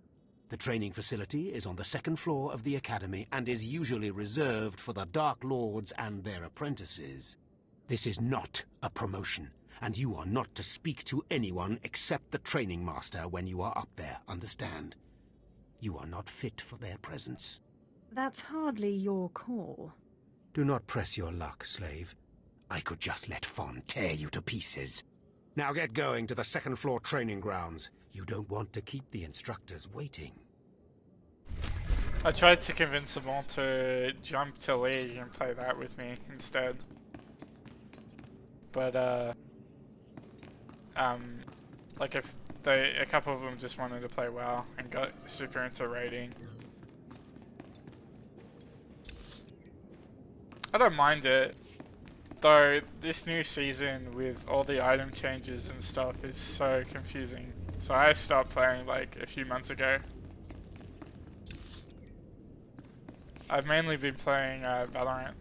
The training facility is on the 2nd floor of the Academy and is usually reserved for the Dark Lords and their apprentices. This is not a promotion, and you are not to speak to anyone except the training master when you are up there, understand? You are not fit for their presence. That's hardly your call. Do not press your luck, slave. I could just let Fon tear you to pieces. Now get going to the 2nd floor training grounds. You don't want to keep the instructors waiting. I tried to convince them all to jump to League and play that with me instead. But, like if a couple of them just wanted to play WoW and got super into raiding. I don't mind it, though this new season with all the item changes and stuff is so confusing. So I stopped playing like a few months ago. I've mainly been playing Valorant.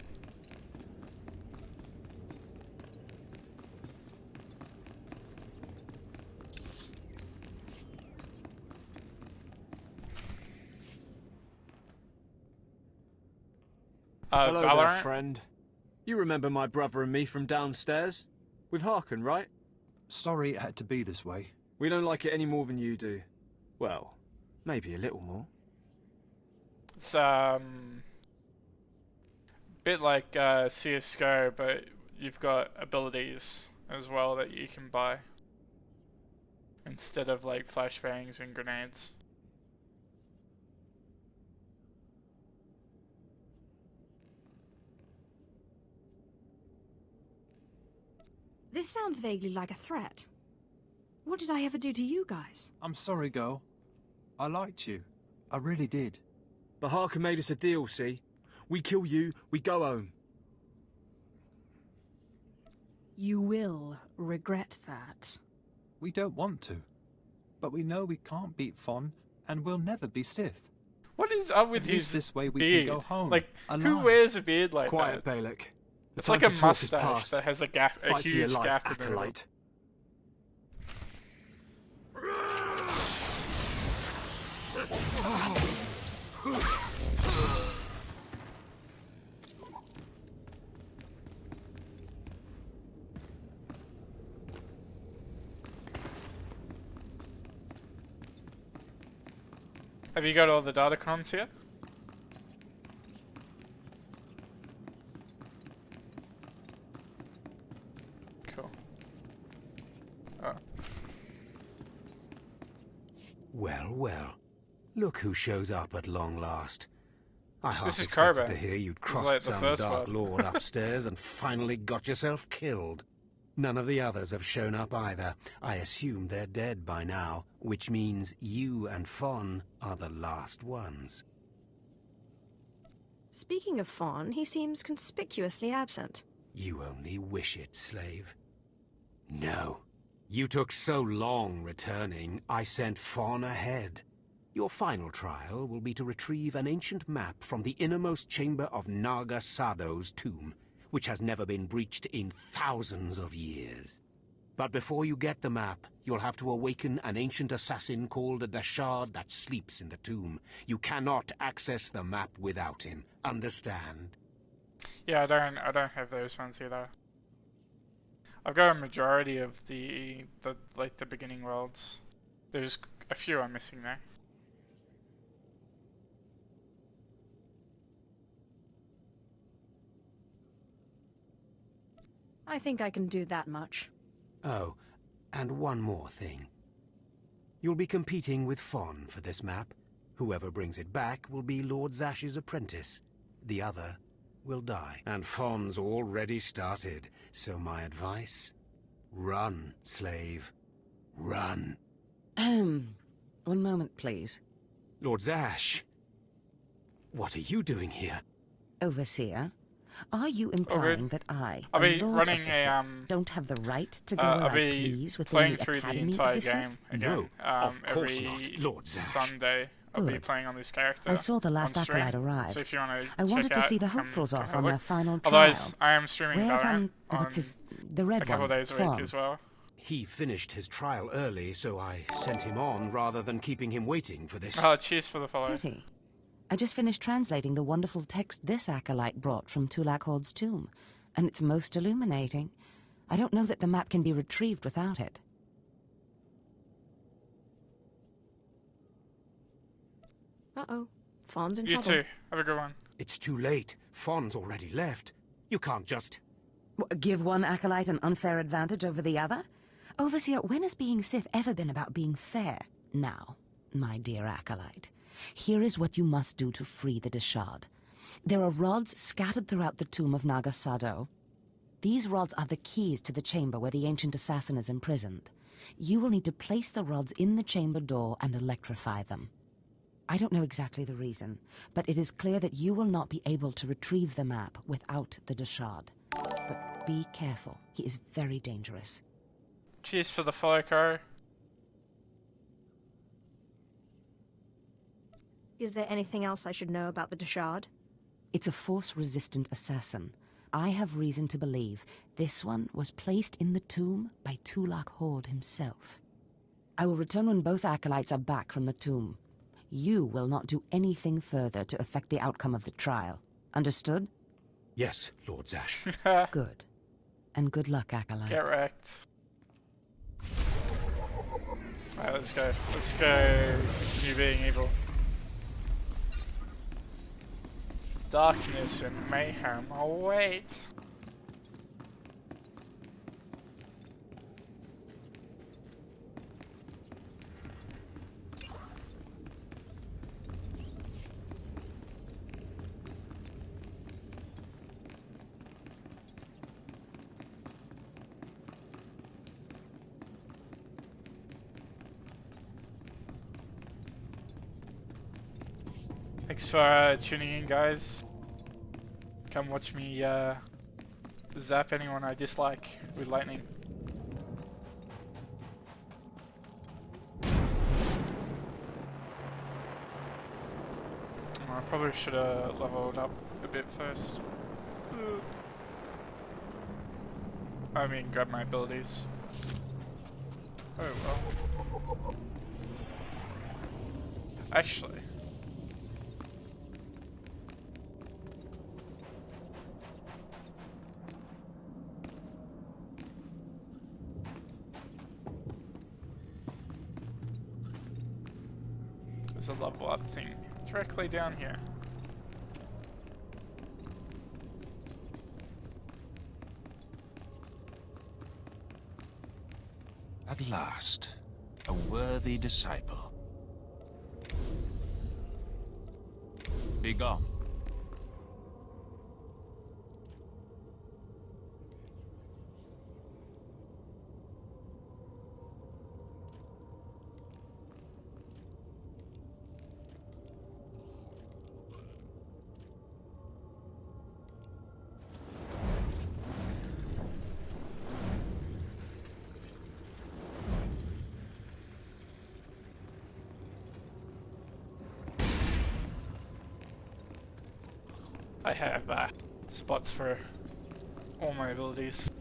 Hello Valorant? there, friend. You remember my brother and me from downstairs? With Harkin, right? Sorry it had to be this way. We don't like it any more than you do. Well, maybe a little more. It's bit like CSGO, but you've got abilities as well that you can buy instead of like flashbangs and grenades. This sounds vaguely like a threat. What did I ever do to you guys? I'm sorry, girl. I liked you. I really did. But Harkin made us a deal, see? We kill you, we go home. You will regret that. We don't want to. But we know we can't beat Fon, and we'll never be Sith. What is up with At least his this way we beard? can go home. Like, who alive. wears a beard like Quiet, that? Balak. The It's time like a for talk is mustache past. that has a gap, a Fight for your huge life, gap in the middle. acolyte. Have you got all the datacons here? Cool. Oh. Well, well. Look who shows up at long last. I half This is expected Korriban. to hear you'd This is crossed like the some first dark one. lord upstairs and finally got yourself killed. None of the others have shown up either. I assume they're dead by now, which means you and Fawn are the last ones. Speaking of Fawn, he seems conspicuously absent. You only wish it, slave. No. You took so long returning, I sent Fawn ahead. Your final trial will be to retrieve an ancient map from the innermost chamber of Naga Sado's tomb, which has never been breached in thousands of years. But before you get the map, you'll have to awaken an ancient assassin called a Dashard that sleeps in the tomb. You cannot access the map without him. Understand? Yeah, I don't have those ones either. I've got a majority of the beginning worlds. There's a few I'm missing there. I think I can do that much. Oh, and one more thing. You'll be competing with Fawn for this map. Whoever brings it back will be Lord Zash's apprentice. The other will die. And Fawn's already started, so my advice? Run, slave. Run. One moment, please. Lord Zash, what are you doing here? Overseer, are you implying that I, I'll a be Lord running of the a, Sith, don't have the right to go I'll where I be please within playing the through the Academy entire of the game Sith? again. No, of course every not, Lord Zash. Sunday I'll be Good. playing on this character. I saw the last on stream, acolyte arrive. So if you want to I wanted to see the come hopefuls off have a on look. their final trial. Otherwise, I am streaming Where's Valorant on what's his, the red a couple one, days a Fawn? week as well. He finished his trial early, so I sent him on rather than keeping him waiting for this. Oh, cheers for the follow. Pity. I just finished translating the wonderful text this acolyte brought from Tulak Hord's tomb, and it's most illuminating. I don't know that the map can be retrieved without it. Uh-oh. Fawn's in You trouble. too. Have a good one. It's too late. Fawn's already left. You can't just... Give one acolyte an unfair advantage over the other? Overseer, when has being Sith ever been about being fair? Now, my dear acolyte, here is what you must do to free the Dashard. There are rods scattered throughout the tomb of Naga Sado. These rods are the keys to the chamber where the ancient assassin is imprisoned. You will need to place the rods in the chamber door and electrify them. I don't know exactly the reason, but it is clear that you will not be able to retrieve the map without the Dashard. But be careful. He is very dangerous. Cheers for the follow, Ko. Is there anything else I should know about the Dashard? It's a force-resistant assassin. I have reason to believe this one was placed in the tomb by Tulak Hord himself. I will return when both acolytes are back from the tomb. You will not do anything further to affect the outcome of the trial. Understood? Yes, Lord Zash. Good. And good luck, acolyte. Get wrecked. Alright, let's go. Let's go continue being evil. Darkness and mayhem await. Thanks for tuning in, guys. Come watch me zap anyone I dislike with lightning. I probably should have leveled up a bit first. I mean, grab my abilities. Oh well. Actually, There's a level up thing directly down here. At last, a worthy disciple. Be gone. I have spots for all my abilities.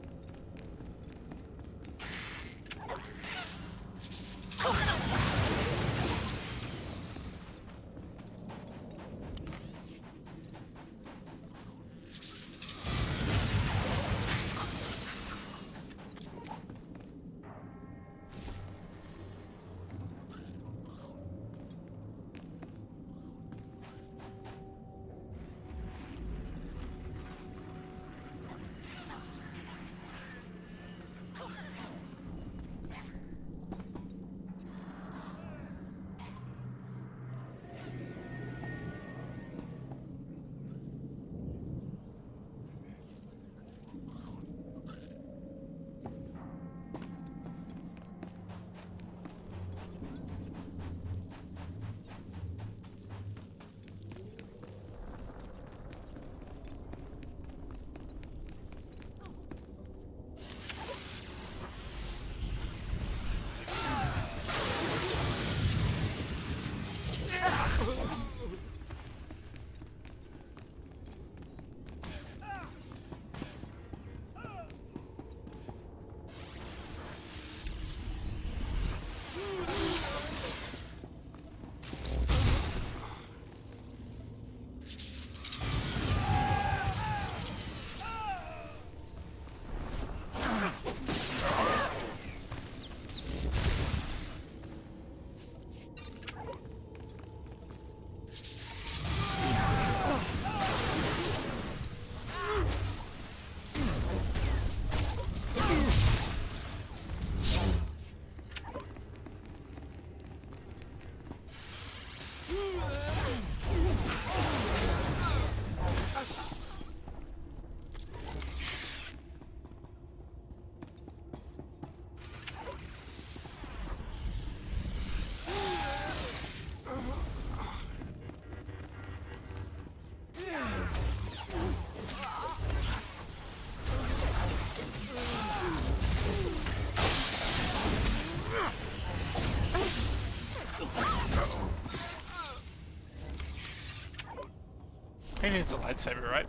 He needs a lightsaber, right?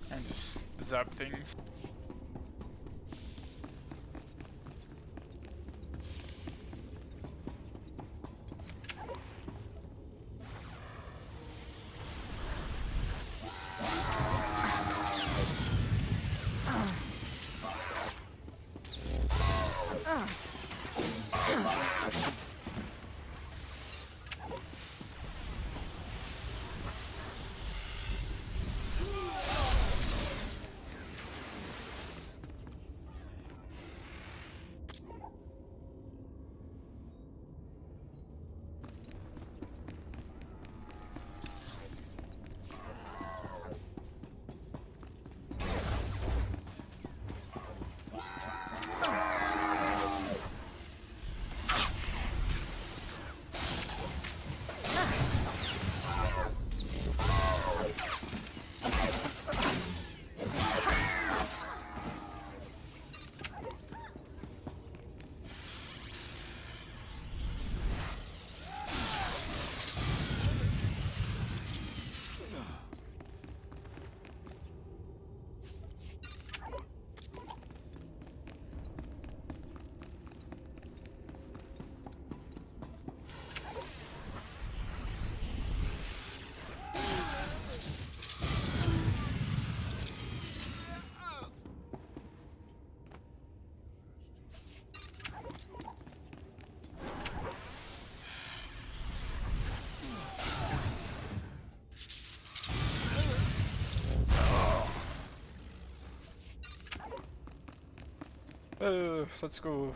And just zap things. Let's go.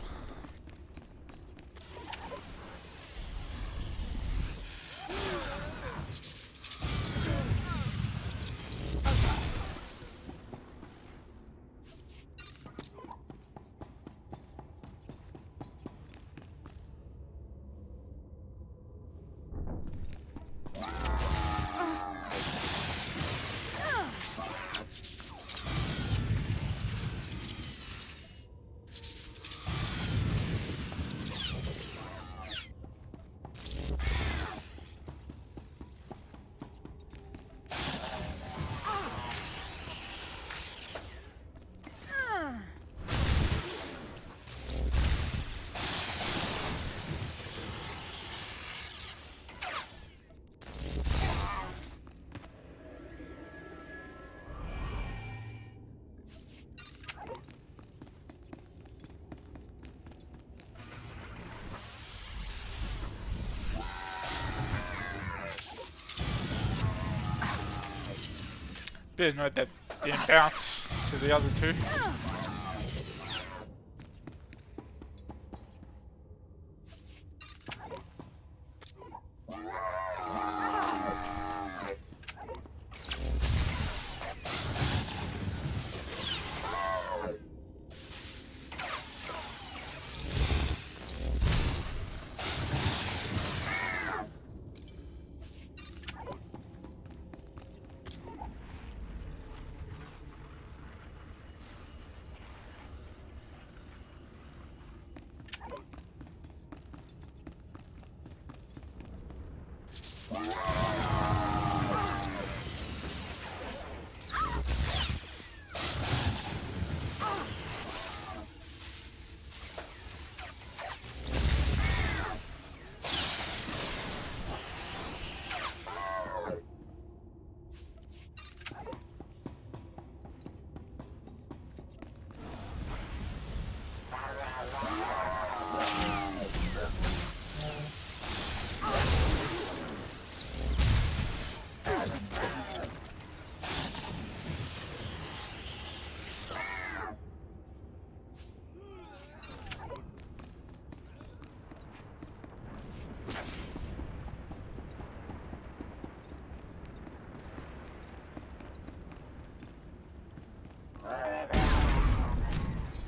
Bit annoyed that didn't bounce to the other two.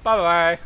Bye-bye.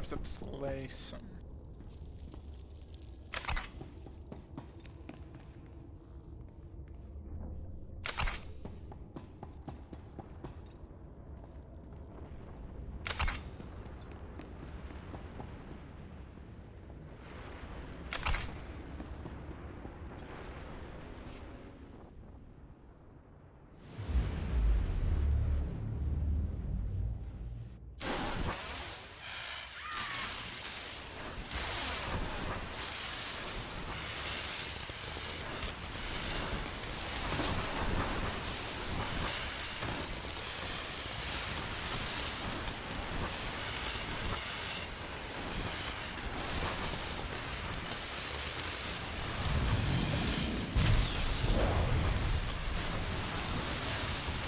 to place them.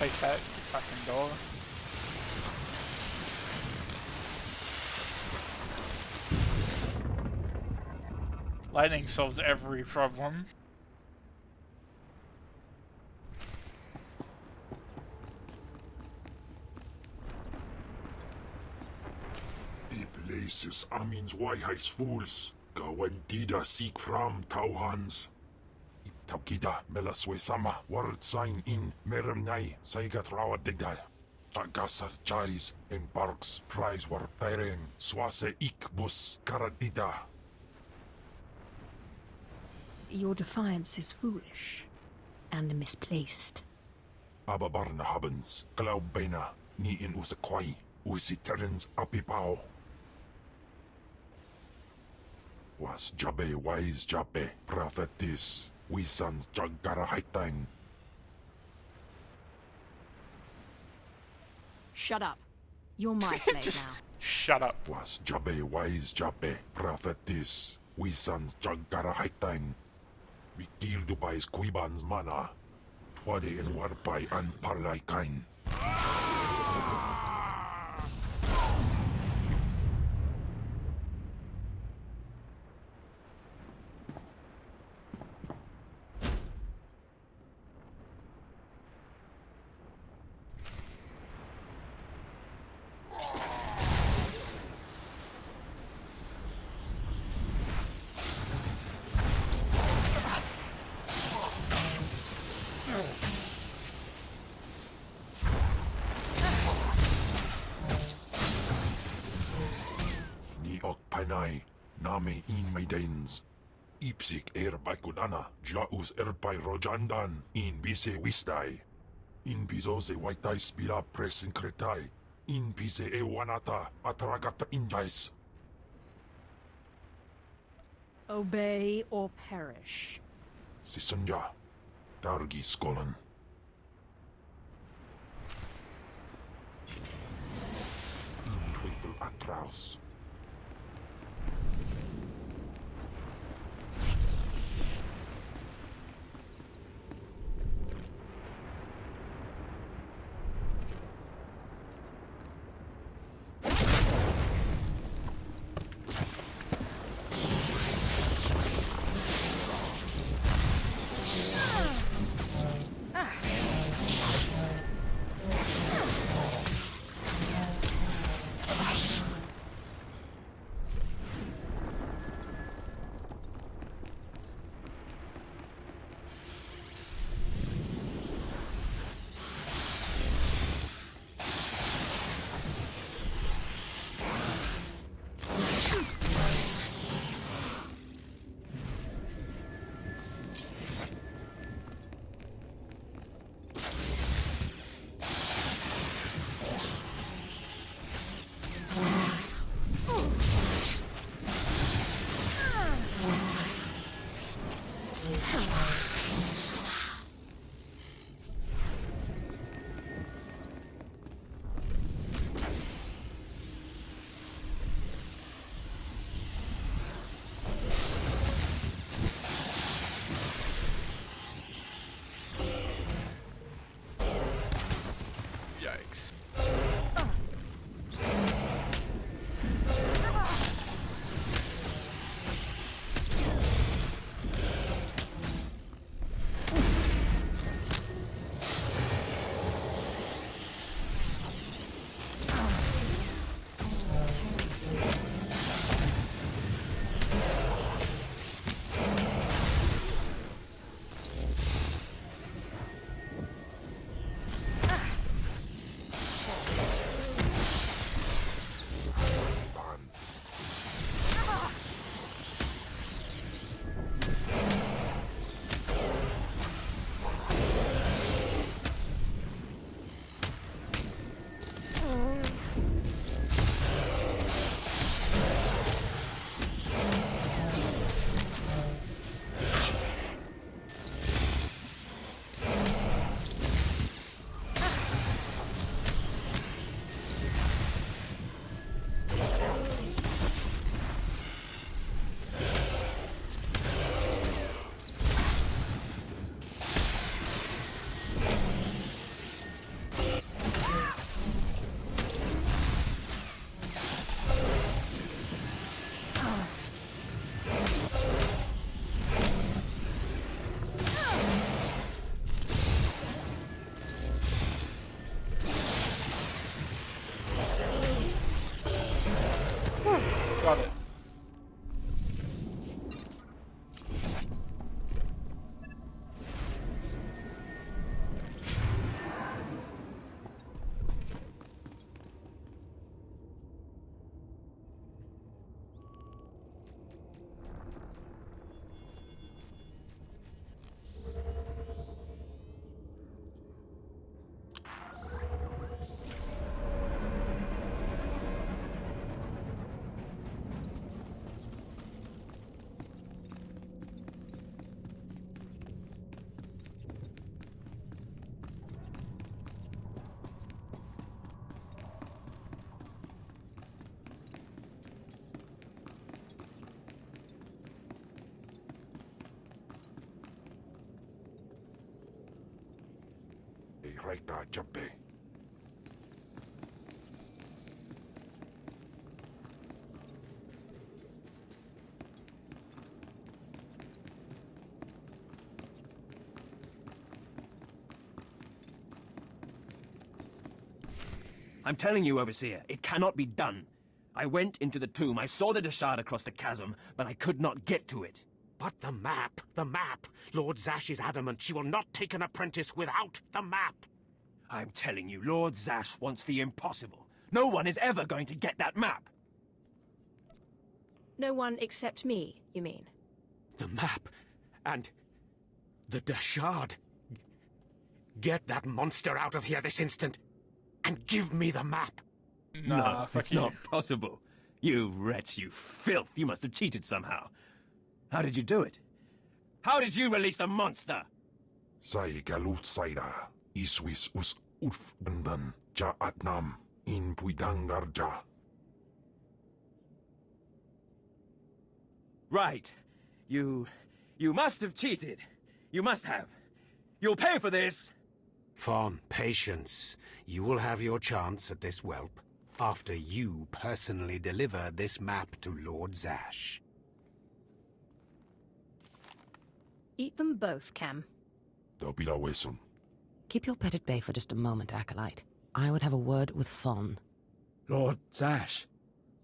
Take that, you fucking door. Lightning solves every problem. Die places Amin's Waiheis fools. Gawendida seek from Tauhans. Taukida melaswe sama word sign in meremnai saigat rawa digdal. Agasar chais in parks prize war tairen swase ikbus karadida. Your defiance is foolish and misplaced. Ababarna habens glaubena ni in usakwai usiterens apipao. Was jabe wise jabe prophetis. We sons Jagara Haitang. Shut up. You're my slave now. Shut up. Was Jabe wise Jabe prophetis. We sons Jagara Haitang. We killed by Korriban's mana. Twade and Warpai and Parlai Kain. Name in Maidens. Ipsik by Kudana, Jaus by Rojandan, in Bise Wistai. In Bizose Waitai Spila Press in Kretai. In Bise Ewanata, Atragata Injais. Obey or perish. Sisunja, Dargi Skolan. In Twyfel Atraus. Yikes. Raika Jape. I'm telling you, Overseer, it cannot be done. I went into the tomb, I saw the Deshard across the chasm, but I could not get to it. But the map! The map! Lord Zash is adamant she will not take an apprentice without the map! I'm telling you, Lord Zash wants the impossible. No one is ever going to get that map. No one except me, you mean? The map! And the Deshard! Get that monster out of here this instant! And give me the map! No, it's not possible. You wretch, you filth. You must have cheated somehow. How did you do it? How did you release the monster? Sai galut saira. Iswis us urf bandan. Ja atnam. In puidangarja. Right. You must have cheated. You must have. You'll pay for this. Fawn, patience. You will have your chance at this whelp after you personally deliver this map to Lord Zash. Eat them both, Cam. Keep your pet at bay for just a moment, Acolyte. I would have a word with Fawn. Lord Zash?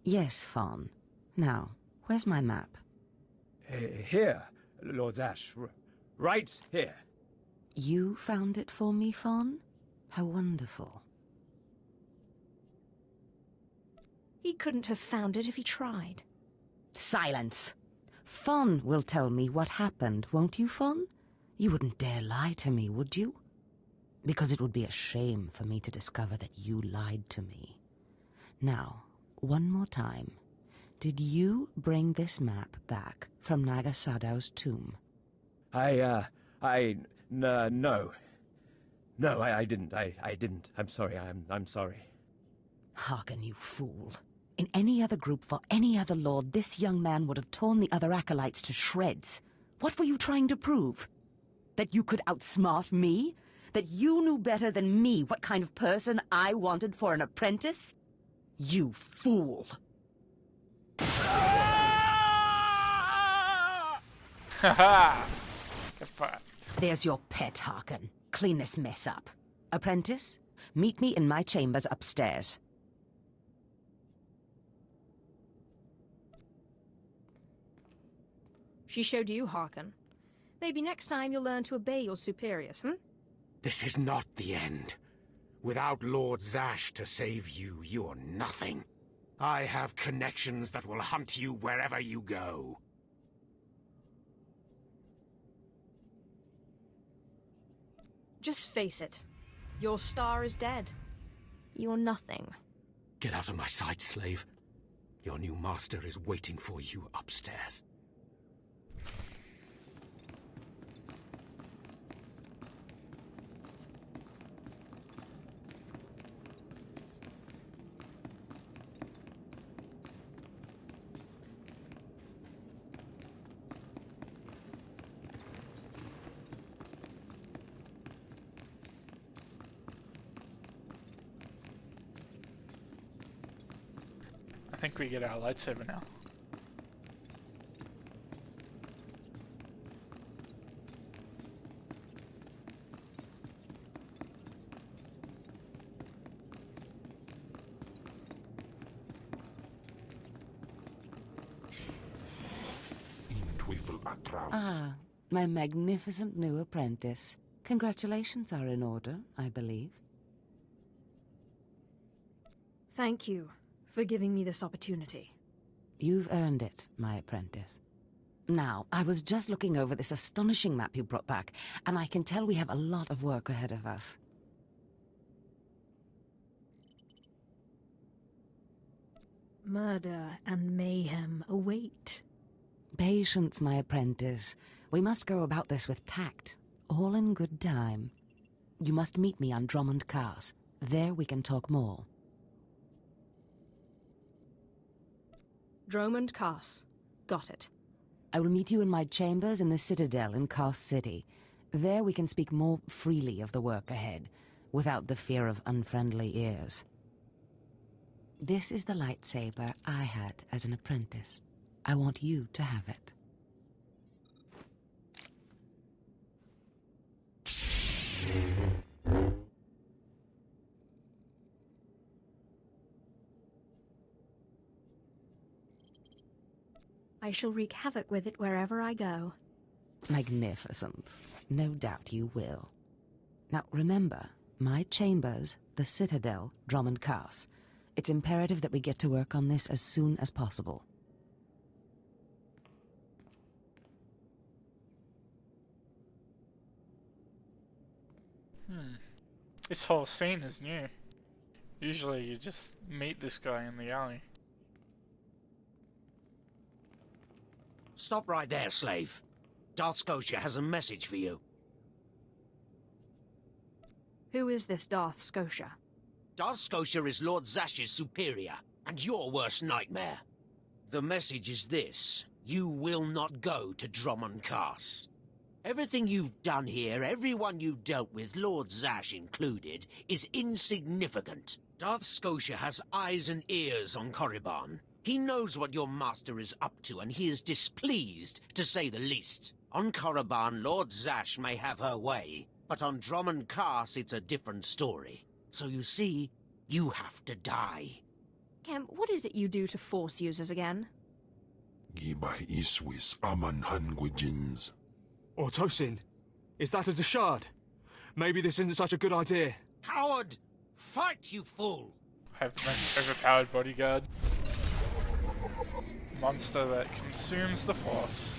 Yes, Fawn. Now, where's my map? Here, Lord Zash. Right here. You found it for me, Fawn? How wonderful. He couldn't have found it if he tried. Silence! Fawn will tell me what happened, won't you, Fawn? You wouldn't dare lie to me, would you? Because it would be a shame for me to discover that you lied to me. Now, one more time. Did you bring this map back from Nagasadow's tomb? No. No, I didn't. I didn't. I'm sorry. I'm sorry. Hearken, you fool. In any other group for any other lord, this young man would have torn the other acolytes to shreds. What were you trying to prove? That you could outsmart me? That you knew better than me what kind of person I wanted for an apprentice? You fool. Haha! There's your pet, Harkin. Clean this mess up. Apprentice, meet me in my chambers upstairs. She showed you, Harkin. Maybe next time you'll learn to obey your superiors, This is not the end. Without Lord Zash to save you, you're nothing. I have connections that will hunt you wherever you go. Just face it. Your star is dead. You're nothing. Get out of my sight, slave. Your new master is waiting for you upstairs. I think we get our lightsaber now. Ah, my magnificent new apprentice. Congratulations are in order, I believe. Thank you for giving me this opportunity. You've earned it, my apprentice. Now, I was just looking over this astonishing map you brought back, and I can tell we have a lot of work ahead of us. Murder and mayhem await. Patience, my apprentice. We must go about this with tact, all in good time. You must meet me on Drummond Cars. There we can talk more. Drummond Cars. Got it. I will meet you in my chambers in the Citadel in Cars City. There we can speak more freely of the work ahead. without the fear of unfriendly ears. This is the lightsaber I had as an apprentice. I want you to have it. I shall wreak havoc with it wherever I go. Magnificent. No doubt you will. Now remember, my chambers, the Citadel, Drummond Cars. It's imperative that we get to work on this as soon as possible. This whole scene is new. Usually you just meet this guy in the alley. Stop right there, slave. Darth Scotia has a message for you. Who is this Darth Scotia? Darth Scotia is Lord Zash's superior, and your worst nightmare. The message is this: you will not go to Drummond Cars. Everything you've done here, everyone you've dealt with, Lord Zash included, is insignificant. Darth Scotia has eyes and ears on Korriban. He knows what your master is up to, and he is displeased, to say the least. On Korriban, Lord Zash may have her way, but on Drummond Cars it's a different story. So you see, you have to die. Kemp, what is it you do to Force users again? Gibay iswis aman hangwejins. Or Tosin, is that a Deshard? Maybe this isn't such a good idea. Coward! Fight, you fool! I have the most overpowered bodyguard. Monster that consumes the Force.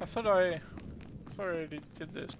I thought I already did this.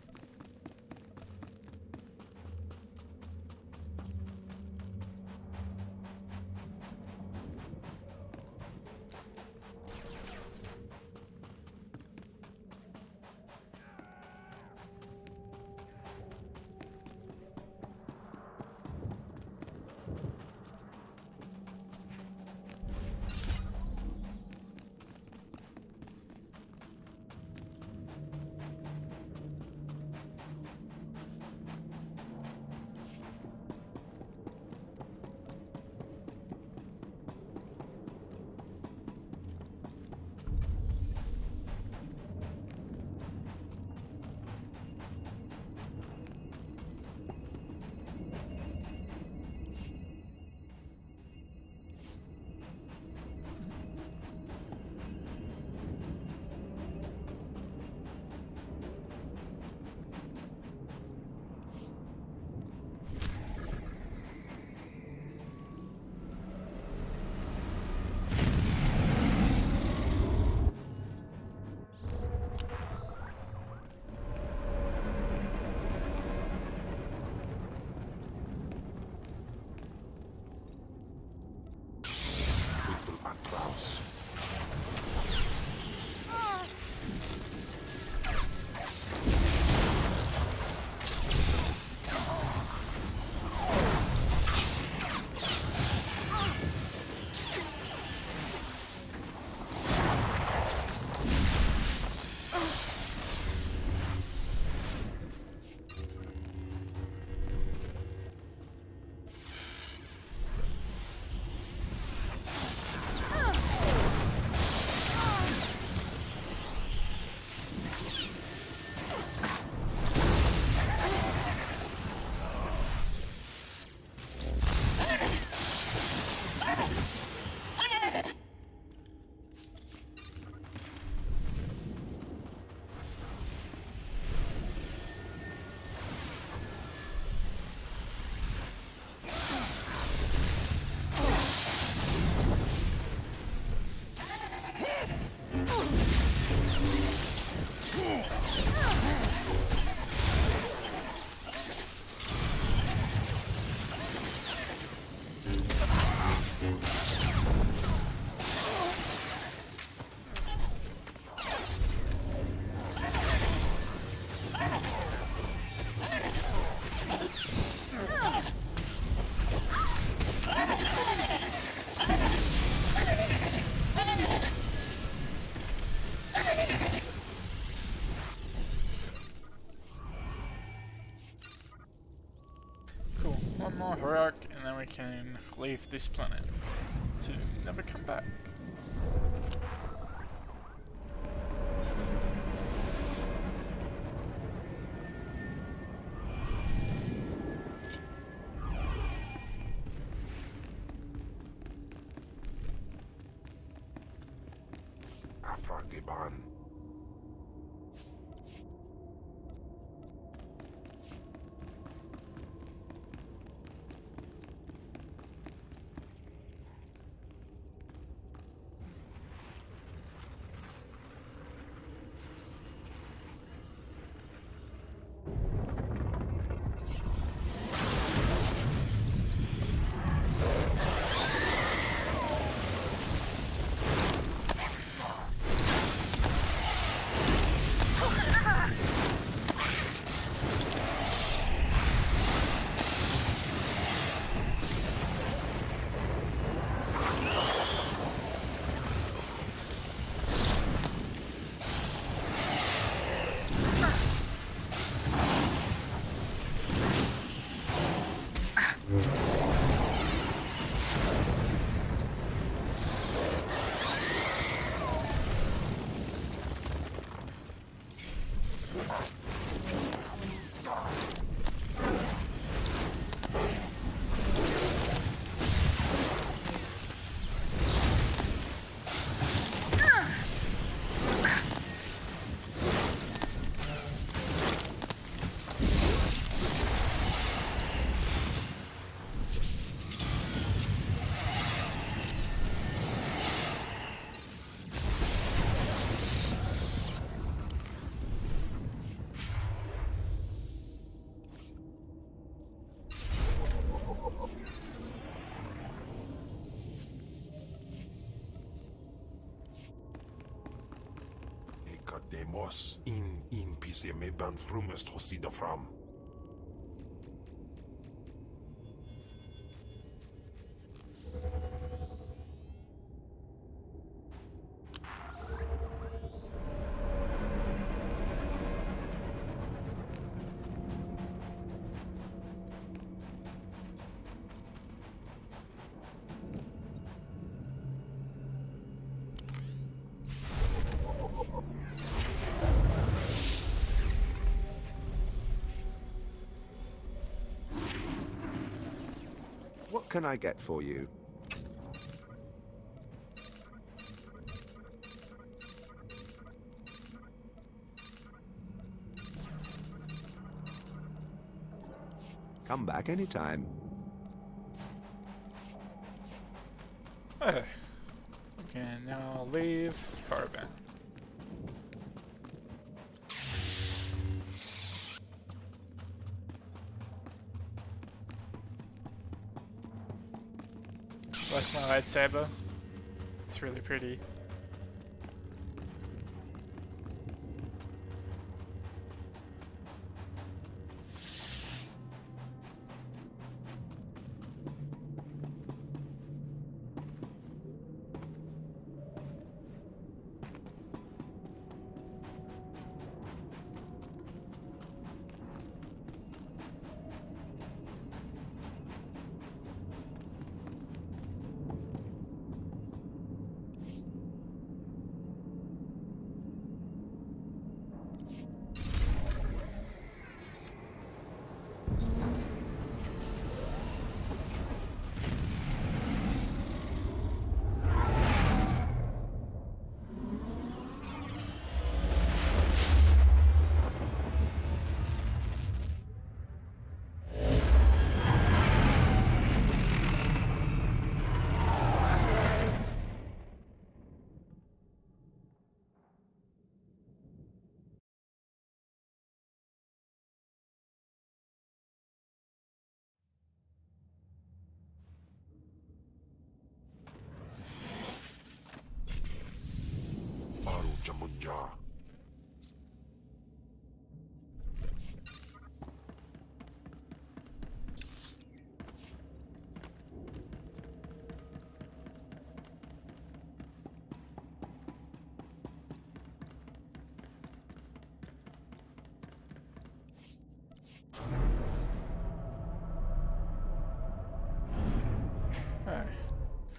one more Horak, and then we can leave this planet to never come back. Korriban. Demos in pise me ban frumest hosida fram. What can I get for you? Come back anytime. Okay. And now leave Korriban. Like my lightsaber. It's really pretty.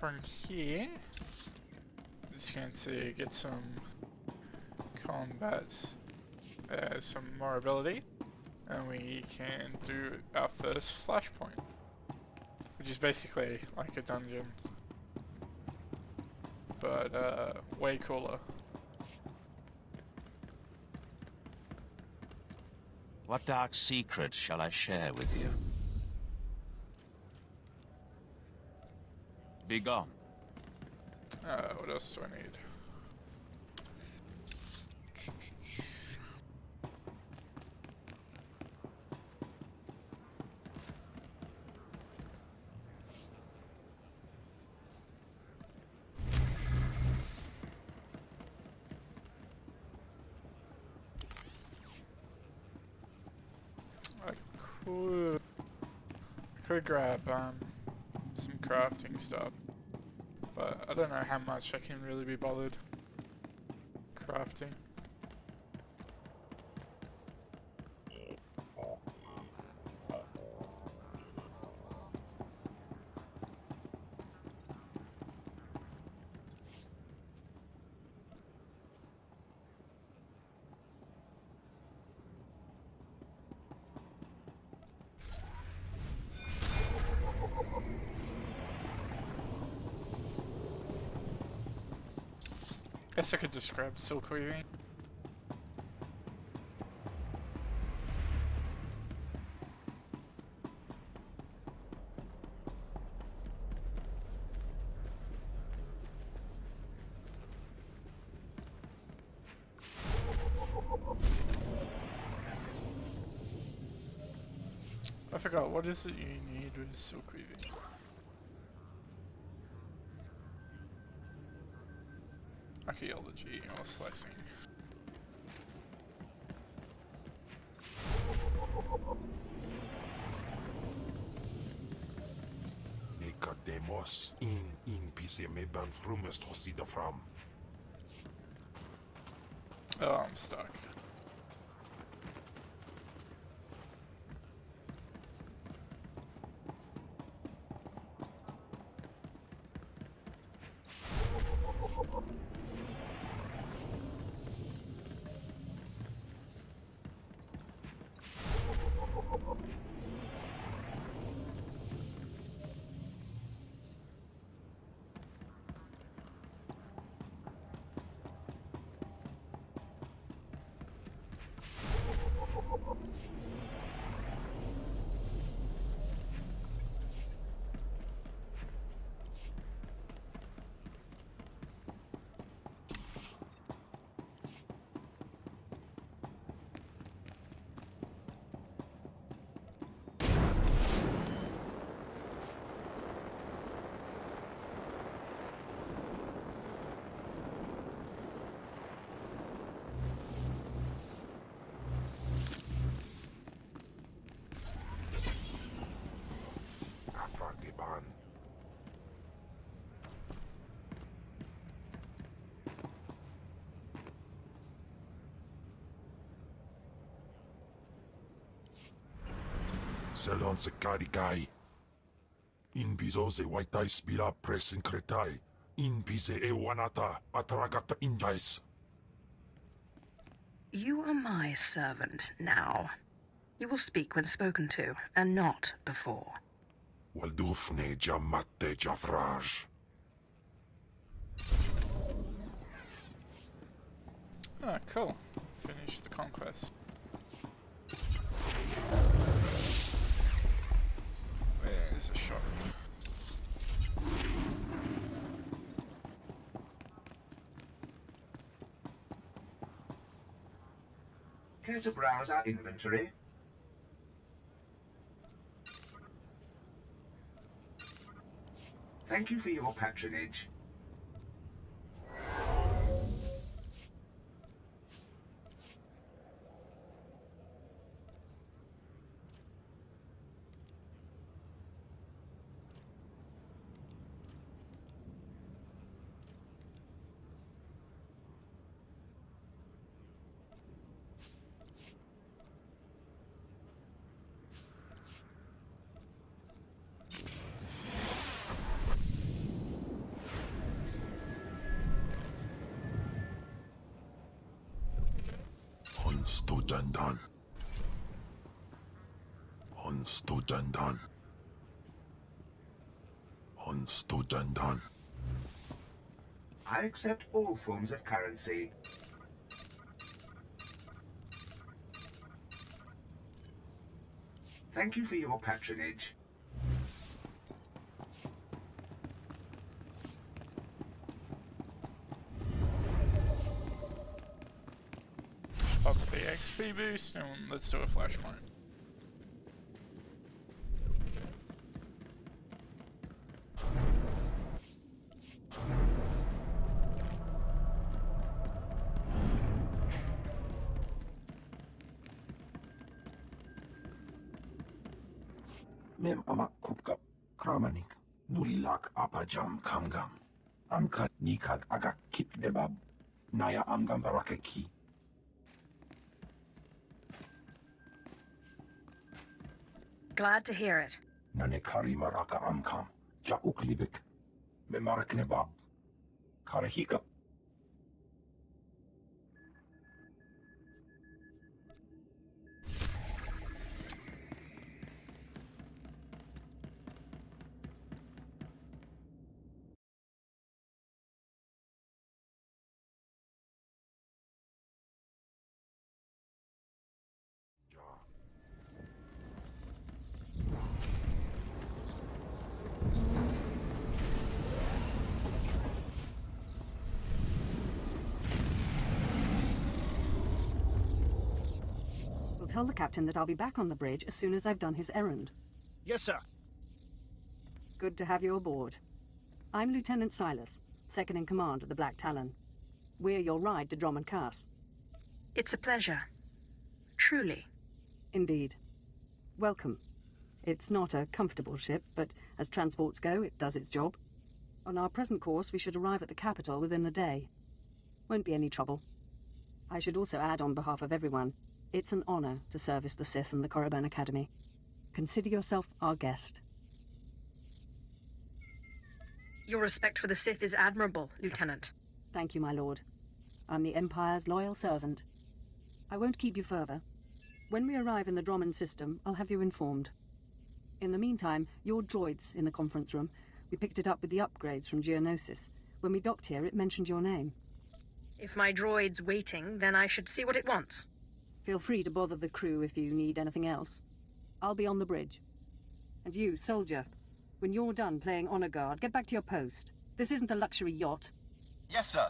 from here, just going to get some combat, some more ability, and we can do our first flashpoint, which is basically like a dungeon, but way cooler. What dark secret shall I share with you? Be gone. What else do I need? I could grab some crafting stuff, but I don't know how much I can really be bothered crafting. Guess I could just grab silk weaving. I forgot, what is it you need with silk weaving? Archaeology or slicing. Nicodemus in pise meban frumest hosida fram. Oh, I'm stuck. Selon se carigai. In bizo ze waitai spila presin kretai. In bize e wanata atragata injais. You are my servant now. You will speak when spoken to, and not before. Waldufne jamatte javraj. Oh, cool. Finish the conquest. Where's the shop? Care to browse our inventory? Thank you for your patronage. Stujandan. On Stujandan. On Stujandan. I accept all forms of currency. Thank you for your patronage. Pop the XP boost and let's do a flash mode. Mem amak kupkap kramanik nulilak apajam kamgam. Amkat nikad agak kip debab. Naya amgam barakeki. Glad to hear it. Nanekari maraka amkam. Ja uklibik. Memarak nebab. Karahikap. We'll tell the captain that I'll be back on the bridge as soon as I've done his errand. Yes, sir. Good to have you aboard. I'm Lieutenant Silas, second in command of the Black Talon. We're your ride to Drummond Cass. It's a pleasure. Truly. Indeed. Welcome. It's not a comfortable ship, but as transports go, it does its job. On our present course, we should arrive at the capital within a day. Won't be any trouble. I should also add on behalf of everyone, it's an honor to service the Sith and the Korriban Academy. Consider yourself our guest. Your respect for the Sith is admirable, Lieutenant. Thank you, my lord. I'm the Empire's loyal servant. I won't keep you further. When we arrive in the Drummond system, I'll have you informed. In the meantime, your droid's in the conference room. We picked it up with the upgrades from Geonosis. When we docked here, it mentioned your name. If my droid's waiting, then I should see what it wants. Feel free to bother the crew if you need anything else. I'll be on the bridge. And you, soldier, when you're done playing honor guard, get back to your post. This isn't a luxury yacht. Yes, sir.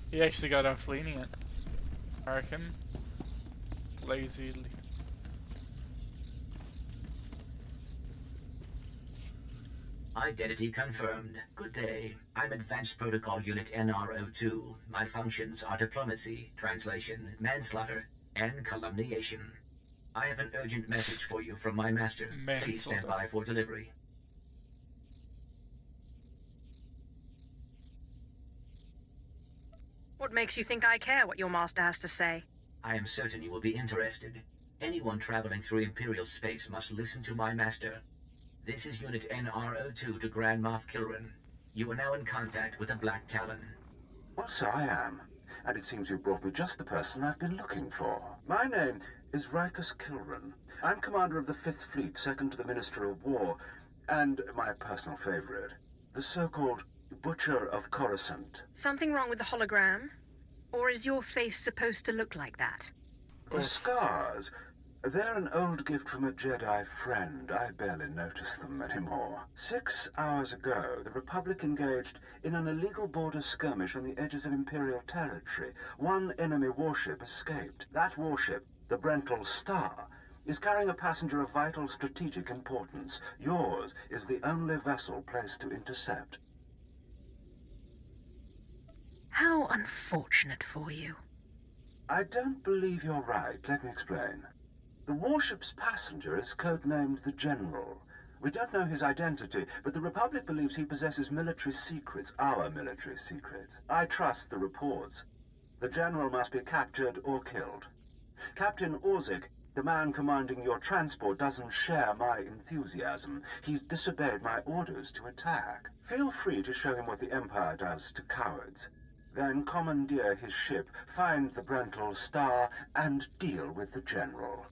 He actually got off lenient, I reckon. Lazily. Identity confirmed. Good day. I'm Advanced Protocol Unit NRO2. My functions are diplomacy, translation, manslaughter, and calumniation. I have an urgent message for you from my master. Please stand by for delivery. What makes you think I care what your master has to say? I am certain you will be interested. Anyone traveling through Imperial space must listen to my master. This is Unit NRO2 to Grand Moff Kilran. You are now in contact with the Black Talon. Well, so I am. And it seems you brought me just the person I've been looking for. My name is Rikus Kilran. I'm commander of the 5th Fleet, second to the Minister of War, and my personal favorite, the so-called Butcher of Coruscant. Something wrong with the hologram? Or is your face supposed to look like that? The scars, they're an old gift from a Jedi friend. I barely notice them anymore. 6 hours ago, the Republic engaged in an illegal border skirmish on the edges of Imperial territory. One enemy warship escaped. That warship, the Brental Star, is carrying a passenger of vital strategic importance. Yours is the only vessel placed to intercept. How unfortunate for you. I don't believe you're right. Let me explain. The warship's passenger is codenamed the General. We don't know his identity, but the Republic believes he possesses military secrets, our military secrets. I trust the reports. The General must be captured or killed. Captain Orzik, the man commanding your transport, doesn't share my enthusiasm. He's disobeyed my orders to attack. Feel free to show him what the Empire does to cowards. Then commandeer his ship, find the Brental Star, and deal with the General.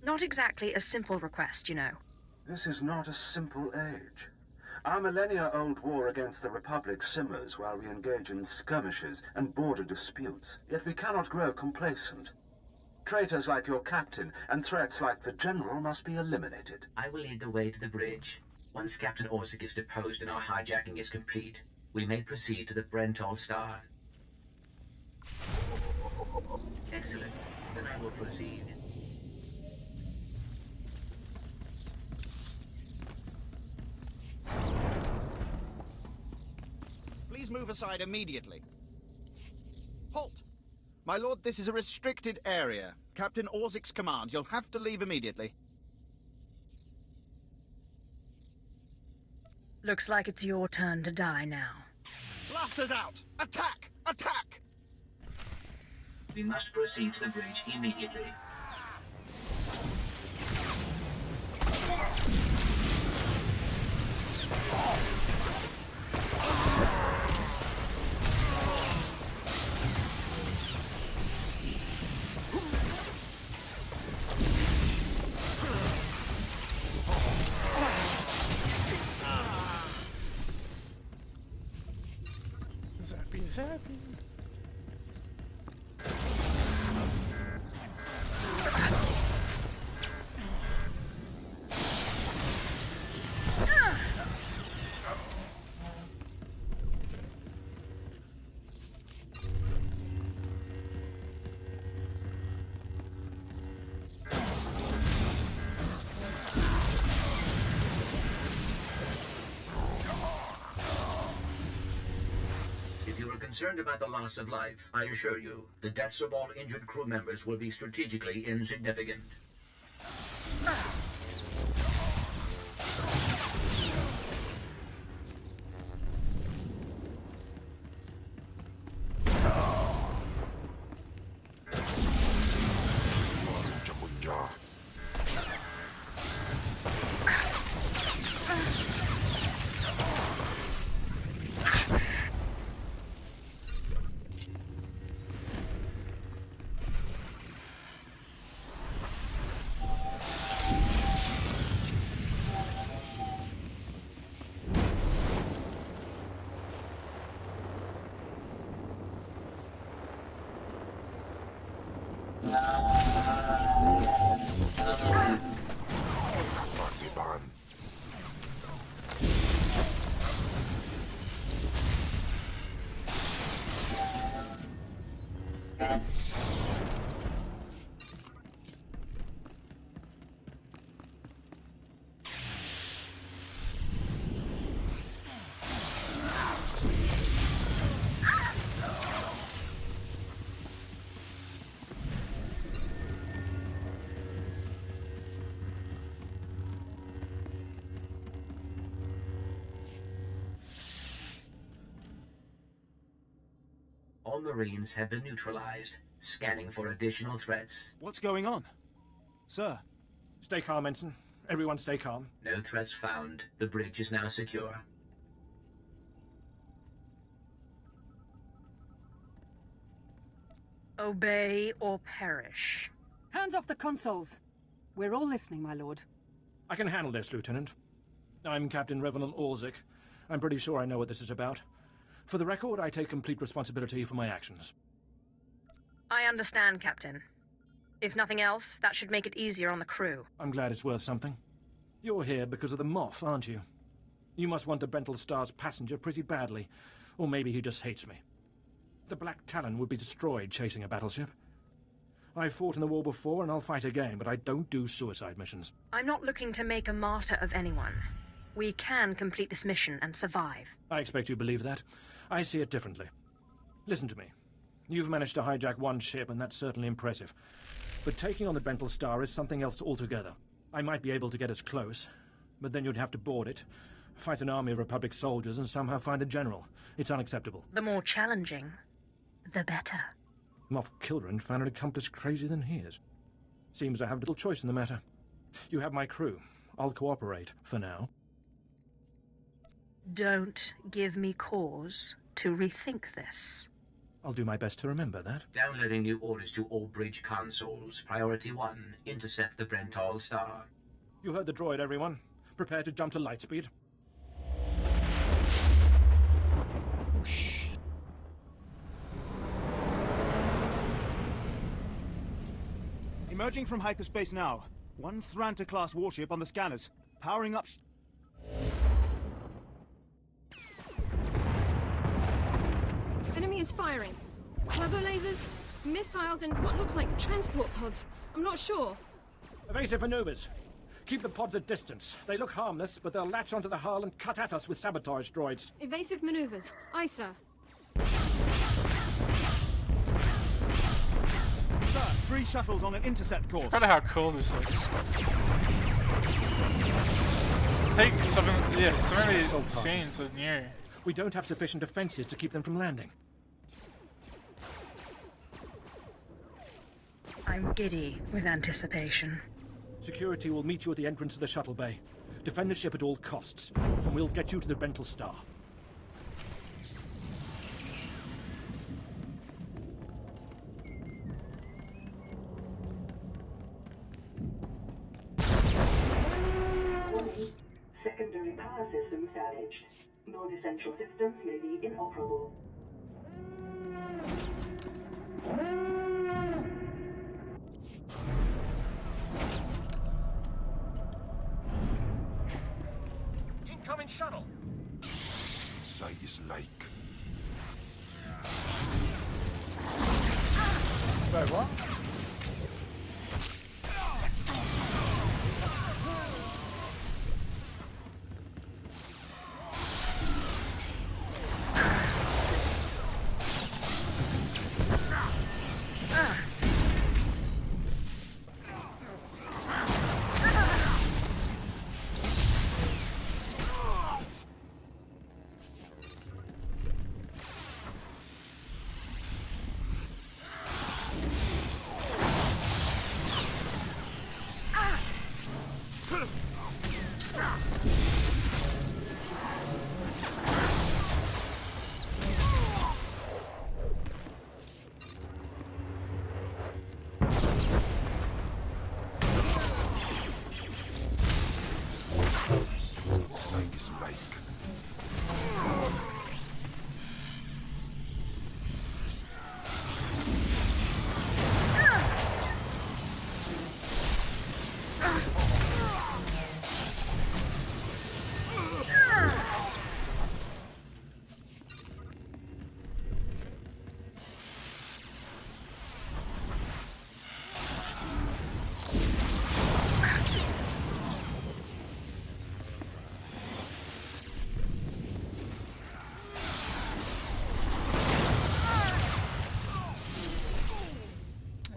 Not exactly a simple request, you know. This is not a simple age. Our millennia-old war against the Republic simmers while we engage in skirmishes and border disputes. Yet we cannot grow complacent. Traitors like your captain and threats like the General must be eliminated. I will lead the way to the bridge. Once Captain Orsic is deposed and our hijacking is complete, we may proceed to the Brental Star. Excellent. Then I will proceed. Please move aside immediately. Halt! My lord, this is a restricted area. Captain Orzic's command. You'll have to leave immediately. Looks like it's your turn to die now. Blasters out! Attack! Attack! We must proceed to the bridge immediately. Zappy zappy. Concerned about the loss of life, I assure you, the deaths of all injured crew members will be strategically insignificant. All Marines have been neutralized. Scanning for additional threats. What's going on? Sir, stay calm, Ensign. Everyone stay calm. No threats found. The bridge is now secure. Obey or perish. Hands off the consoles. We're all listening, my lord. I can handle this, Lieutenant. I'm Captain Revenant Orzic. I'm pretty sure I know what this is about. For the record, I take complete responsibility for my actions. I understand, Captain. If nothing else, that should make it easier on the crew. I'm glad it's worth something. You're here because of the Moth, aren't you? You must want the Brental Star's passenger pretty badly, or maybe he just hates me. The Black Talon would be destroyed chasing a battleship. I've fought in the war before, and I'll fight again, but I don't do suicide missions. I'm not looking to make a martyr of anyone. We can complete this mission and survive. I expect you believe that. I see it differently. Listen to me. You've managed to hijack one ship, and that's certainly impressive. But taking on the Brental Star is something else altogether. I might be able to get us close, but then you'd have to board it, fight an army of Republic soldiers, and somehow find the General. It's unacceptable. The more challenging, the better. Moff Kilran found an accomplice crazier than he is. Seems I have little choice in the matter. You have my crew. I'll cooperate, for now. Don't give me cause to rethink this. I'll do my best to remember that. Downloading new orders to all bridge consoles. Priority 1. Intercept the Brentol star. You heard the droid, everyone. Prepare to jump to lightspeed. Whoosh. Emerging from hyperspace now. One Thranta-class warship on the scanners. Powering up... Enemy is firing. Turbo lasers, missiles, and what looks like transport pods. I'm not sure. Evasive maneuvers. Keep the pods at distance. They look harmless, but they'll latch onto the hull and cut at us with sabotage droids. Evasive maneuvers. Aye, sir. Sir, 3 shuttles on an intercept course. I forgot how cool this looks. I think some of these scenes are new. We don't have sufficient defenses to keep them from landing. I'm giddy with anticipation. Security will meet you at the entrance of the shuttle bay. Defend the ship at all costs, and we'll get you to the Brentol Star. Secondary power systems damaged. Non-essential systems may be inoperable. Incoming shuttle. Sight is like. Wait, what?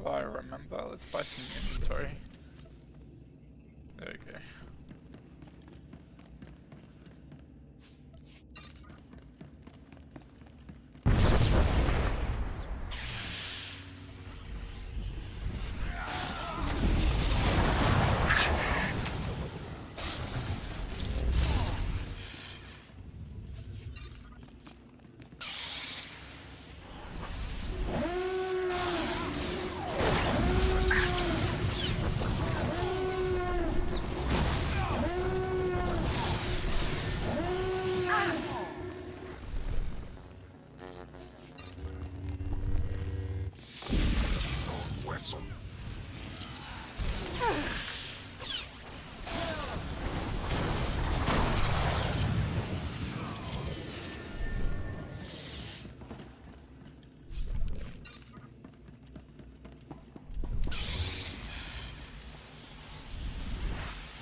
I remember. Let's buy some inventory. There we go.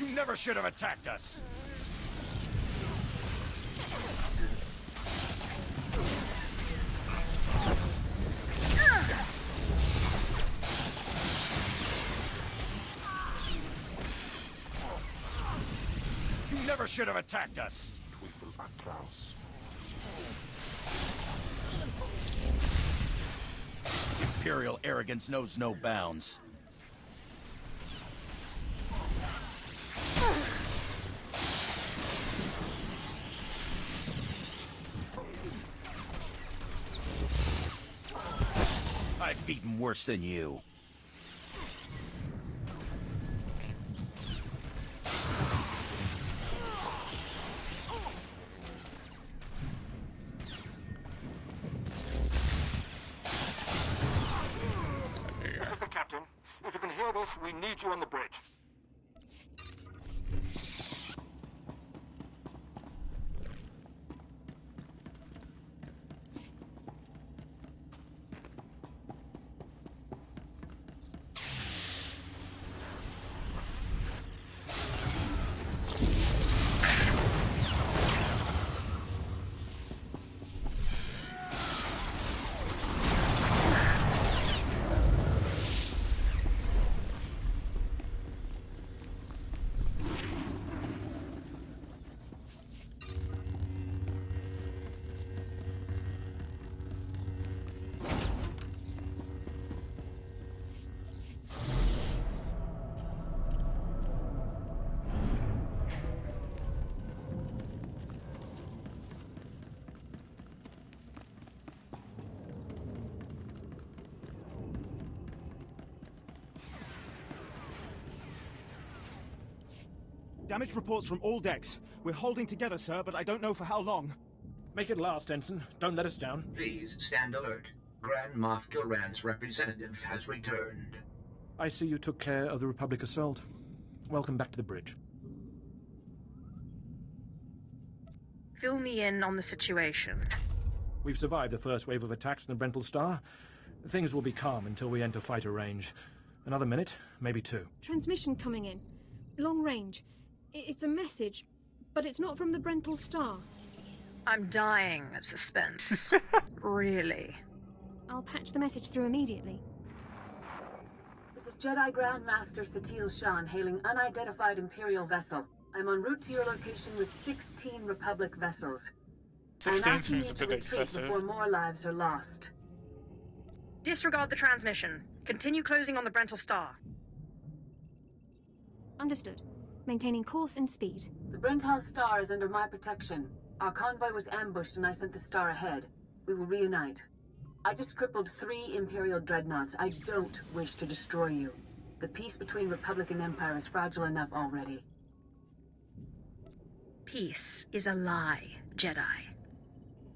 You never should have attacked us! You never should have attacked us! Teufel Atraus. Imperial arrogance knows no bounds. I've eaten worse than you. This is the captain. If you can hear this, we need you on the bridge. Damage reports from all decks. We're holding together, sir, but I don't know for how long. Make it last, Ensign. Don't let us down. Please stand alert. Grand Moff Gilran's representative has returned. I see you took care of the Republic assault. Welcome back to the bridge. Fill me in on the situation. We've survived the first wave of attacks from the Brental Star. Things will be calm until we enter fighter range. Another minute, maybe two. Transmission coming in. Long range. It's a message, but it's not from the Brental Star. I'm dying of suspense. Really. I'll patch the message through immediately. This is Jedi Grand Master Satil Shan hailing unidentified Imperial vessel. I'm en route to your location with 16 Republic vessels. 16 seems a bit excessive. Before more lives are lost. Disregard the transmission. Continue closing on the Brental Star. Understood. Maintaining course and speed. The Brental Star is under my protection. Our convoy was ambushed and I sent the Star ahead. We will reunite. I just crippled 3 Imperial dreadnoughts. I don't wish to destroy you. The peace between Republic and Empire is fragile enough already. Peace is a lie, Jedi.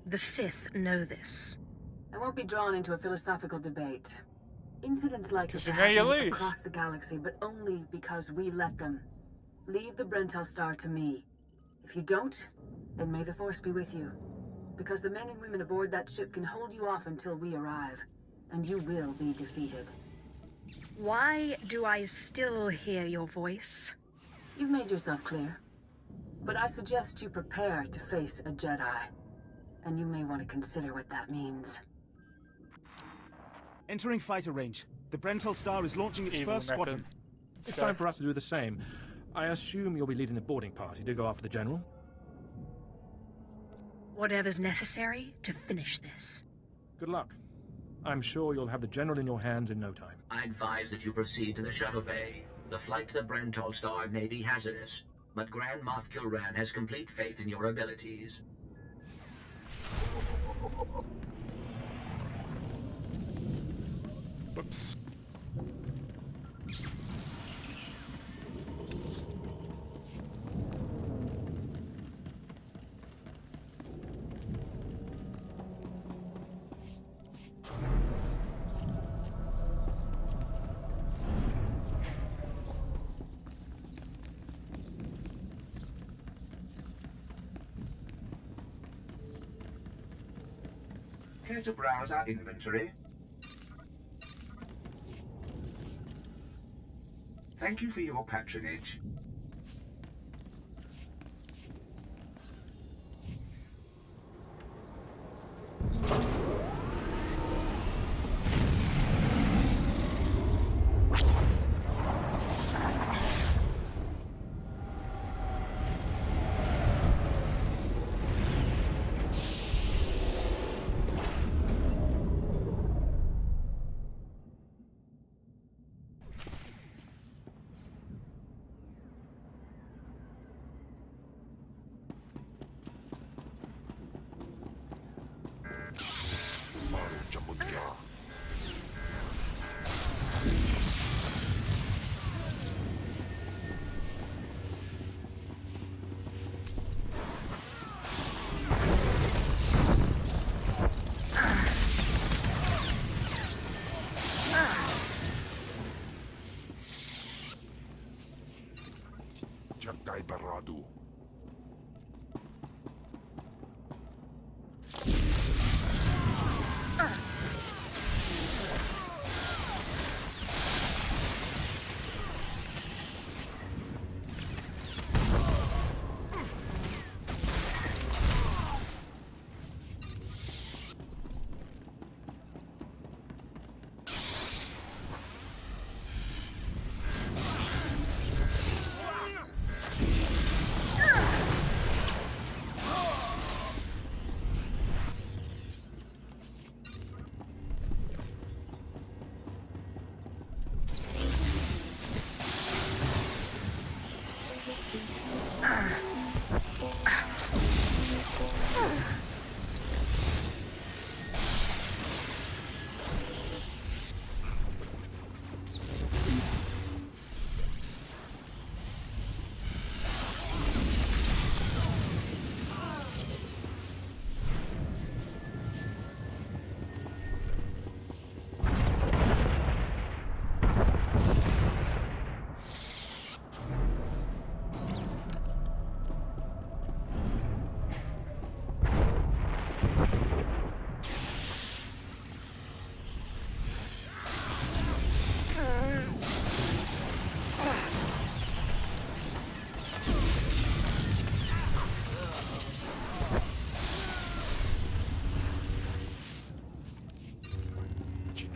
The Sith know this. I won't be drawn into a philosophical debate. Incidents like this you know happen across the galaxy, but only because we let them. Leave the Brental Star to me. If you don't, then may the Force be with you. Because the men and women aboard that ship can hold you off until we arrive, and you will be defeated. Why do I still hear your voice? You've made yourself clear. But I suggest you prepare to face a Jedi. And you may want to consider what that means. Entering fighter range. The Brental Star is launching its first squadron. It's time for us to do the same. I assume you'll be leading the boarding party to go after the General? Whatever's necessary to finish this. Good luck. I'm sure you'll have the General in your hands in no time. I advise that you proceed to the shuttle bay. The flight to the Brental Star may be hazardous, but Grand Moff Gilran has complete faith in your abilities. Whoops. Care to browse our inventory? Thank you for your patronage. kay Barado.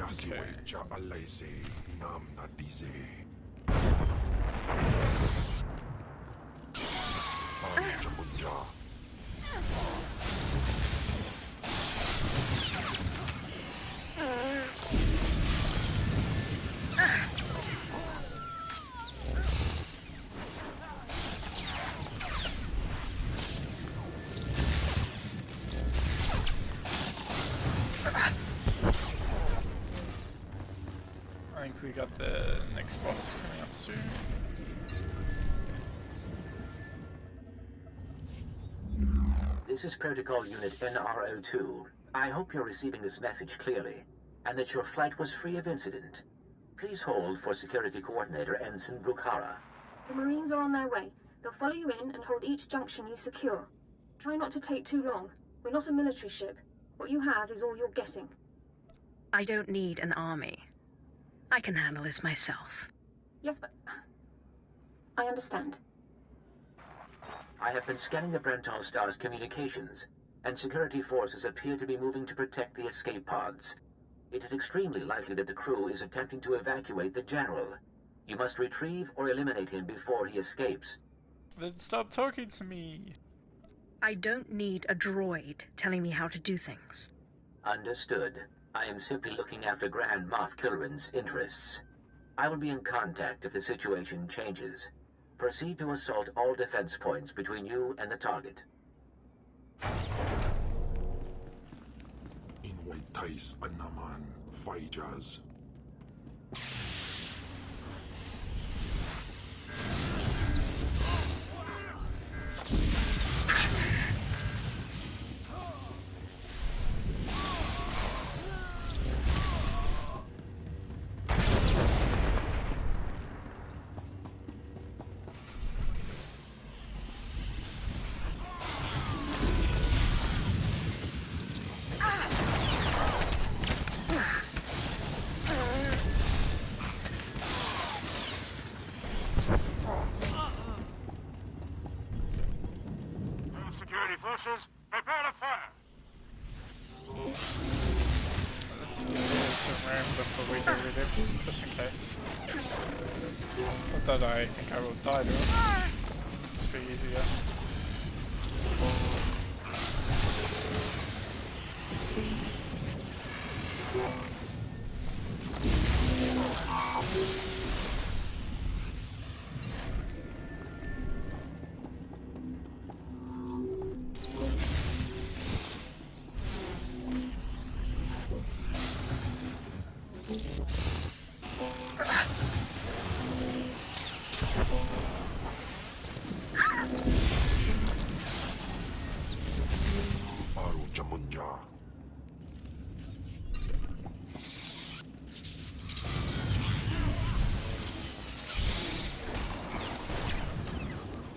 Siwecha alaise nam nadize. Jamunja. I think we got the next boss coming up soon. This is Protocol Unit NRO2. I hope you're receiving this message clearly, and that your flight was free of incident. Please hold for Security Coordinator Ensign Brukhara. The Marines are on their way. They'll follow you in and hold each junction you secure. Try not to take too long. We're not a military ship. What you have is all you're getting. I don't need an army. I can handle this myself. Yes, but... I understand. I have been scanning the Brenton Star's communications, and security forces appear to be moving to protect the escape pods. It is extremely likely that the crew is attempting to evacuate the General. You must retrieve or eliminate him before he escapes. Then stop talking to me. I don't need a droid telling me how to do things. Understood. I am simply looking after Grand Moff Kilrin's interests. I will be in contact if the situation changes. Proceed to assault all defense points between you and the target. Inwaitais anaman Faijas. Prepare to fire! Let's give it some room before we do with him, just in case. Not that I think I will die to him. Just be easier.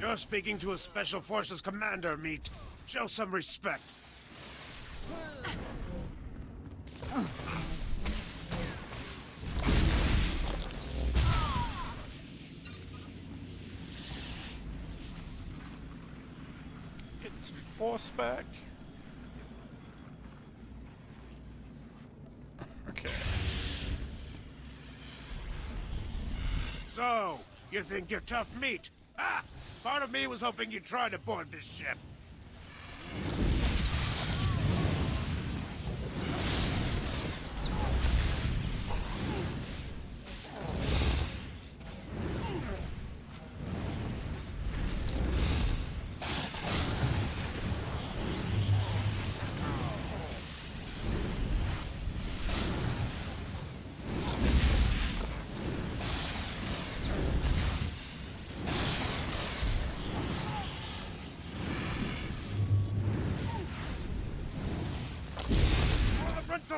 You're speaking to a Special Forces commander, Meat. Show some respect. Get some force back. Okay. So, you think you're tough meat? Ah! Part of me was hoping you'd try to board this ship.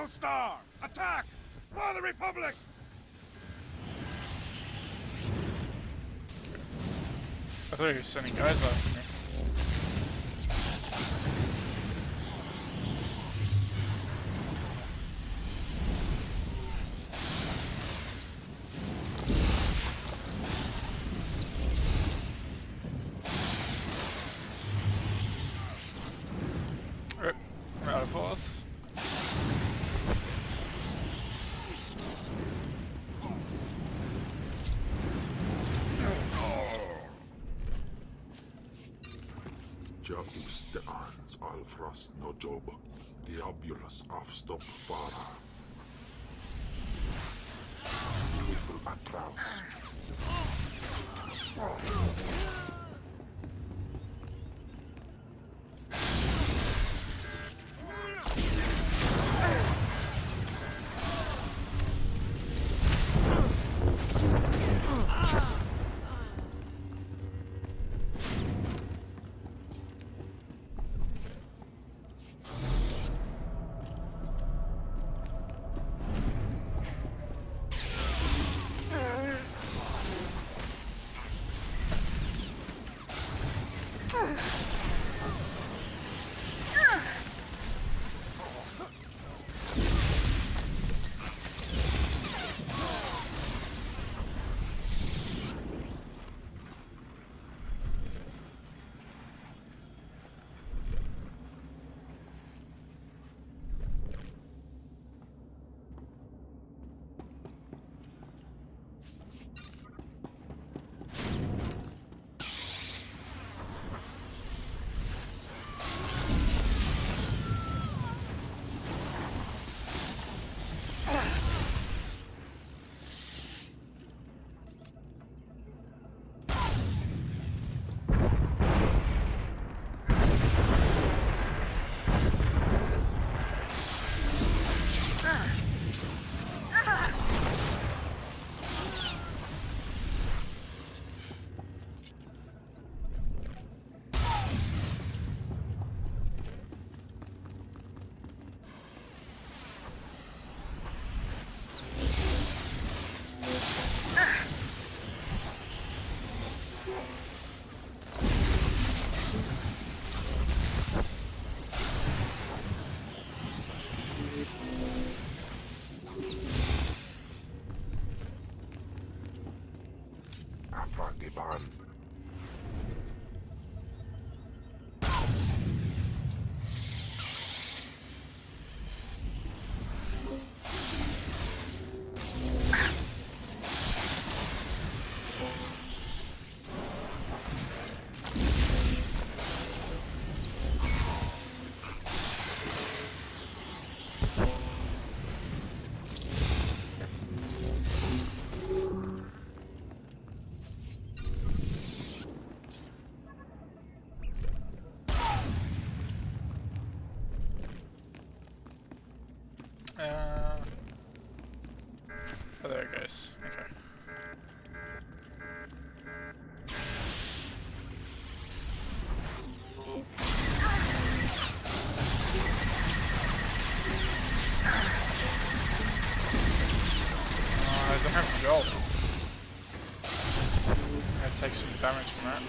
Star! Attack! For the Republic! I thought he was sending guys after me. Alright, I'm out of force. Ist der ans Alfras no job. Diabulus afstop fara. Beautiful Atlas. Oh, there it goes. Okay. I don't have Jolt. I take some damage from that.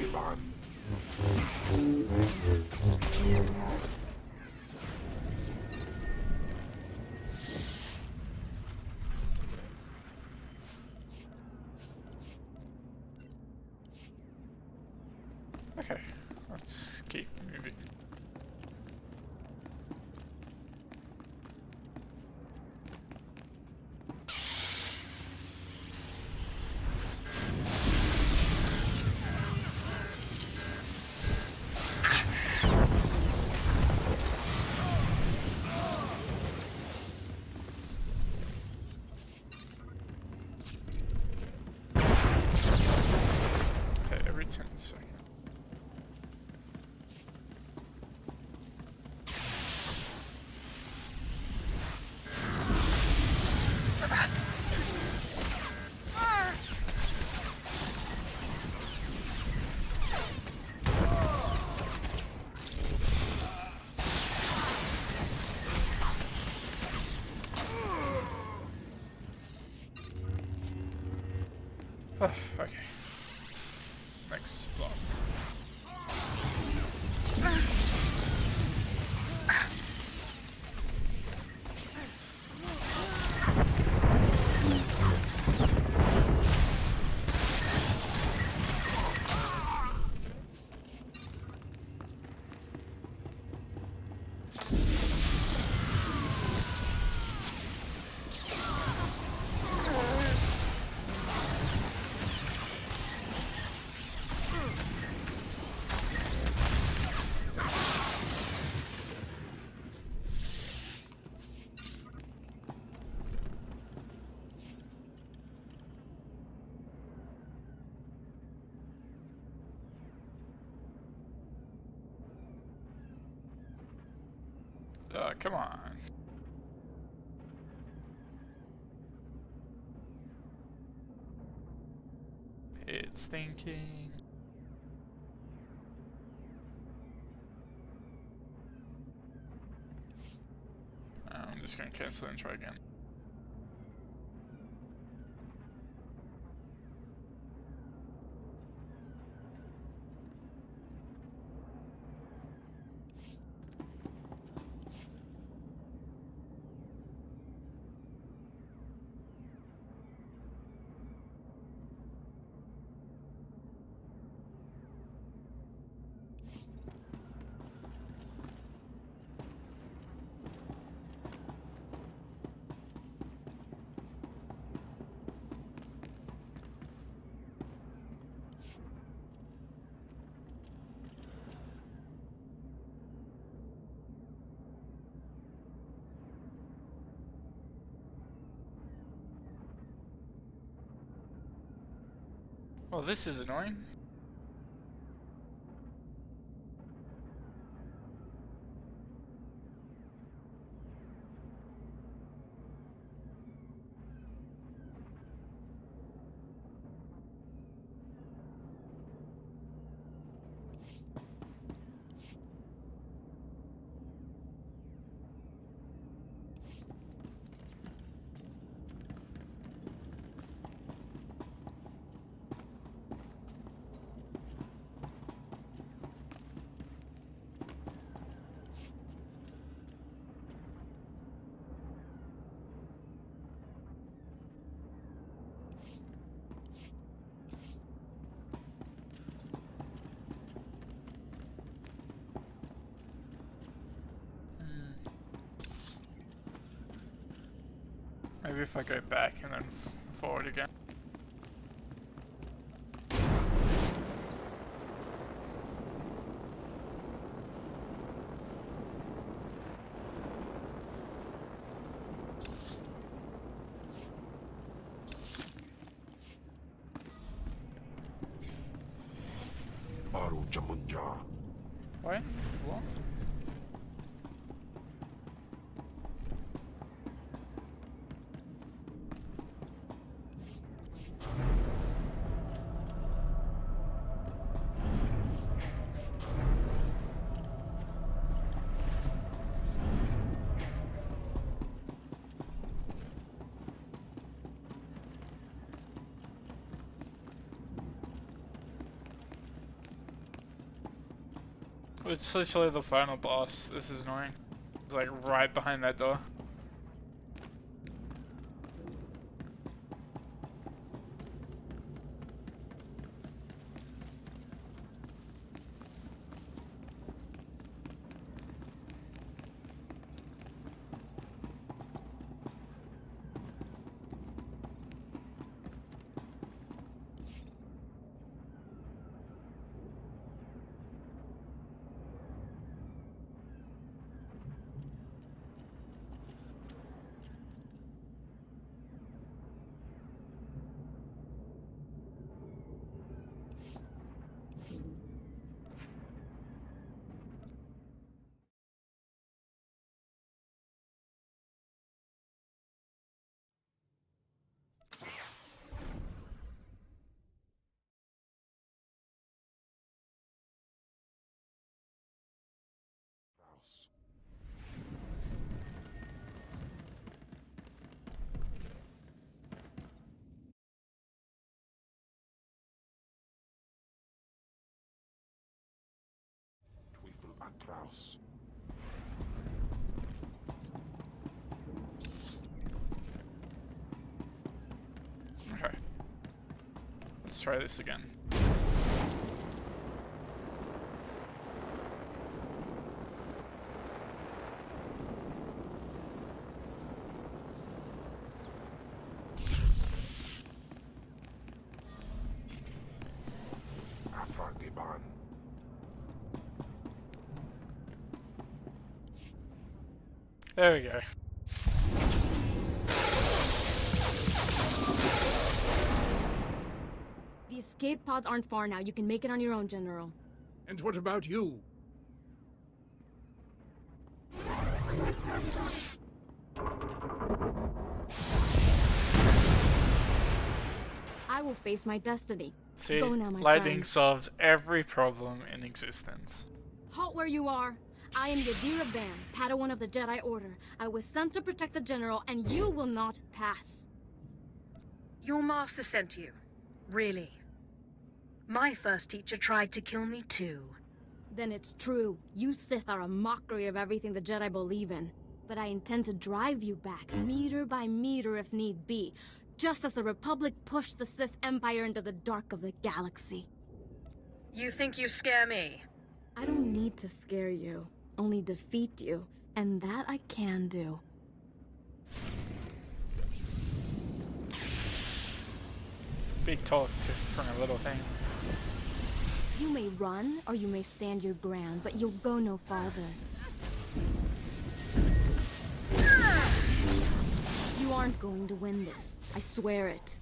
Korriban. Okay, let's keep moving. Okay, every 10 seconds. Oh, okay. Next slot. Come on. It's thinking. I'm just gonna cancel and try again. Well, this is annoying. Maybe if I go back and then forward again. Baru Jamunja. What? What? It's literally the final boss. This is annoying. It's like right behind that door. Atlas. Okay. Let's try this again. Korriban. There we go. The escape pods aren't far now. You can make it on your own, General. And what about you? I will face my destiny. See, Go now, my lightning friend. solves every problem in existence. Halt where you are. I am Yadira Ban, Padawan of the Jedi Order. I was sent to protect the General, and you will not pass. Your master sent you? Really? My first teacher tried to kill me too. Then it's true. You Sith are a mockery of everything the Jedi believe in. But I intend to drive you back, meter by meter if need be, just as the Republic pushed the Sith Empire into the dark of the galaxy. You think you scare me? I don't need to scare you, only defeat you, and that I can do. Big talk from a little thing. You may run, or you may stand your ground, but you'll go no farther. You aren't going to win this. I swear it.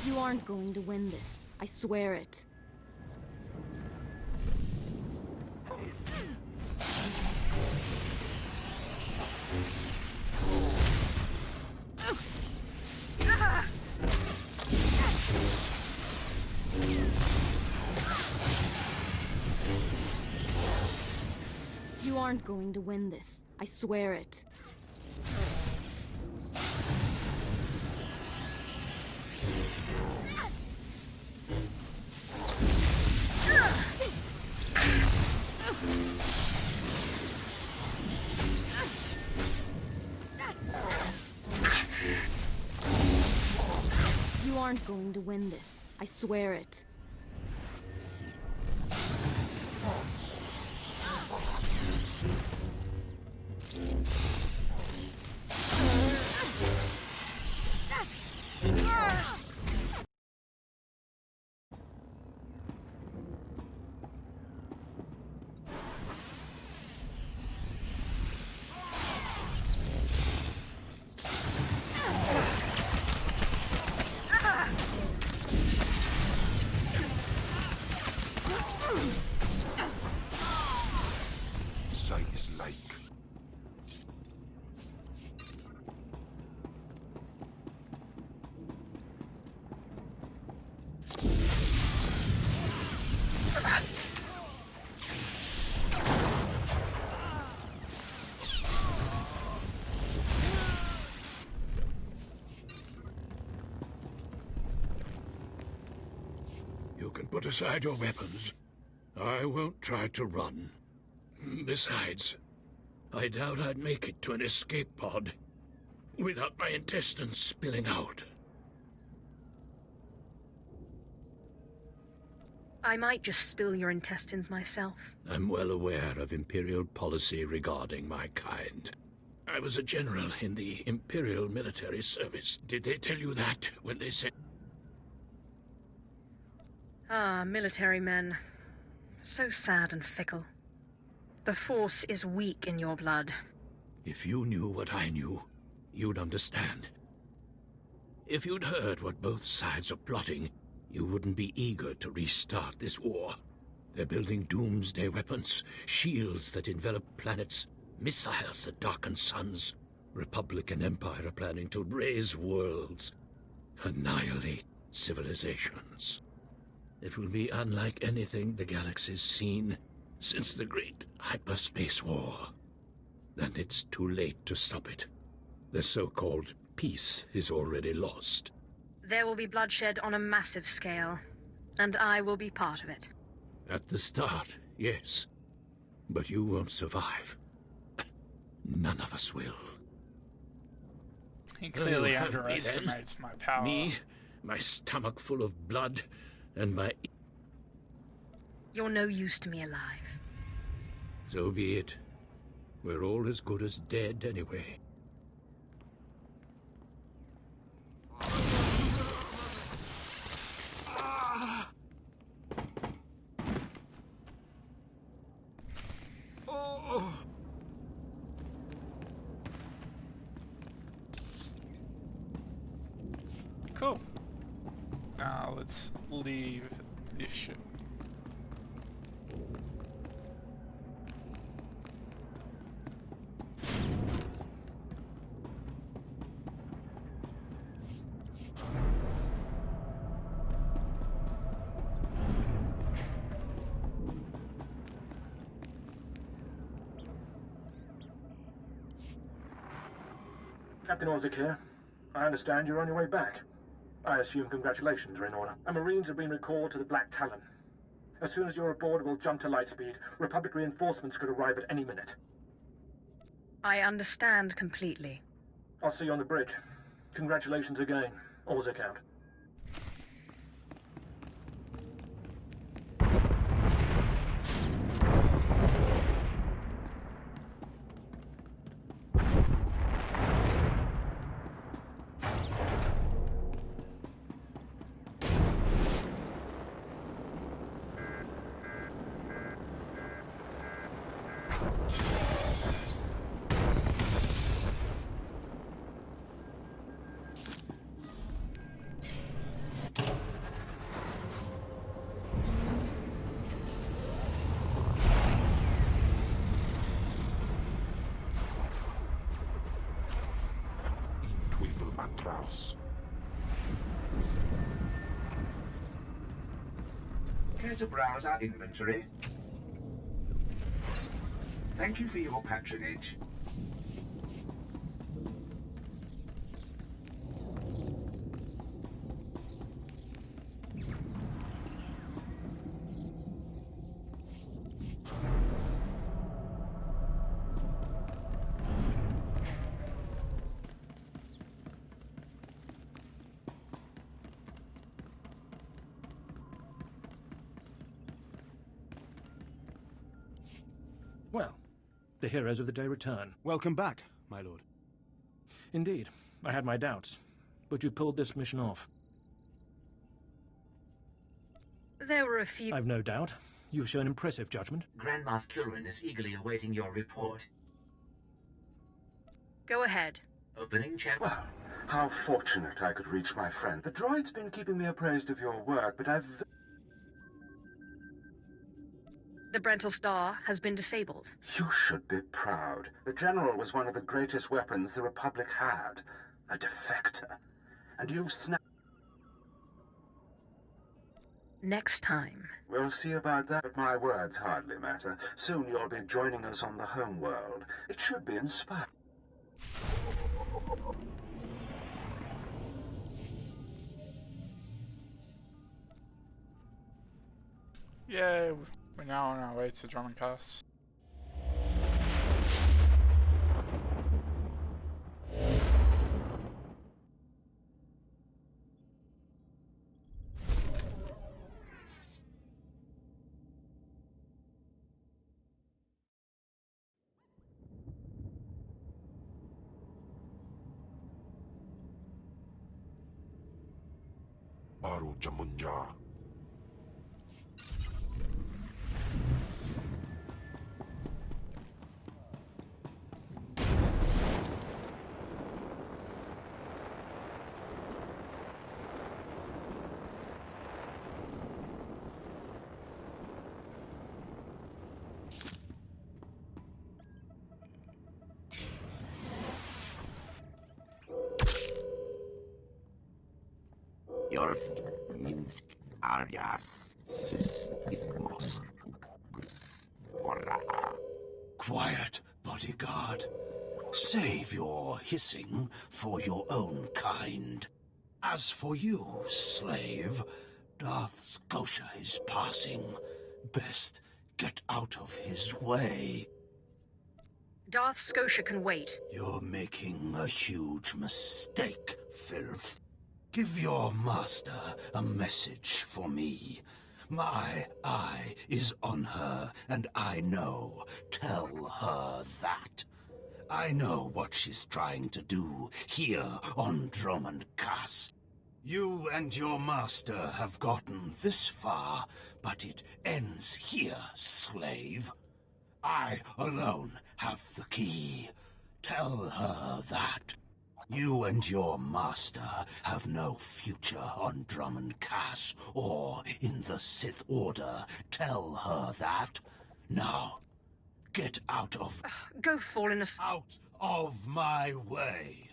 You aren't going to win this. I swear it. You aren't going to win this. I swear it. You aren't going to win this. I swear it. can put aside your weapons. I won't try to run. Besides, I doubt I'd make it to an escape pod without my intestines spilling out. I might just spill your intestines myself. I'm well aware of Imperial policy regarding my kind. I was a general in the Imperial military service. Did they tell you that when they said... Ah, military men. So sad and fickle. The Force is weak in your blood. If you knew what I knew, you'd understand. If you'd heard what both sides are plotting, you wouldn't be eager to restart this war. They're building doomsday weapons, shields that envelop planets, missiles that darken suns. Republic and Empire are planning to raise worlds, annihilate civilizations. It will be unlike anything the galaxy's seen since the Great Hyperspace War. And it's too late to stop it. The so-called peace is already lost. There will be bloodshed on a massive scale, and I will be part of it. At the start, yes. But you won't survive. None of us will. He clearly underestimates my power. Me, my stomach full of blood, and my... You're no use to me alive. So be it. We're all as good as dead anyway. Cool. Now let's leave this ship. Captain Orzik here. I understand you're on your way back. I assume congratulations are in order. Our Marines have been recalled to the Black Talon. As soon as you're aboard, we'll jump to lightspeed. Republic reinforcements could arrive at any minute. I understand completely. I'll see you on the bridge. Congratulations again. Orzik out. Care to browse our inventory? Thank you for your patronage. Well, the heroes of the day return. Welcome back, my lord. Indeed. I had my doubts, but you pulled this mission off. There were a few... I've no doubt. You've shown impressive judgment. Grand Moff Kilrin is eagerly awaiting your report. Go ahead. Opening chapter. Well, how fortunate I could reach my friend. The droid's been keeping me appraised of your work, but I've... The Brental Star has been disabled. You should be proud. The General was one of the greatest weapons the Republic had. A defector. And you've snapped... Next time. We'll see about that, but my words hardly matter. Soon you'll be joining us on the home world. It should be inspiring. Yeah, we're now on our way to Drummond Castle. Baru Jamunja. Minsk Arias Sismos. Quiet, bodyguard. Save your hissing for your own kind. As for you, slave, Darth Scotia is passing. Best get out of his way. Darth Scotia can wait. You're making a huge mistake, filth. Give your master a message for me. My eye is on her, and I know. Tell her that. I know what she's trying to do here on Drummond Cass. You and your master have gotten this far, but it ends here, slave. I alone have the key. Tell her that. You and your master have no future on Drummond Cass or in the Sith Order. Tell her that. Now, get out of... Go fall in a... Out of my way.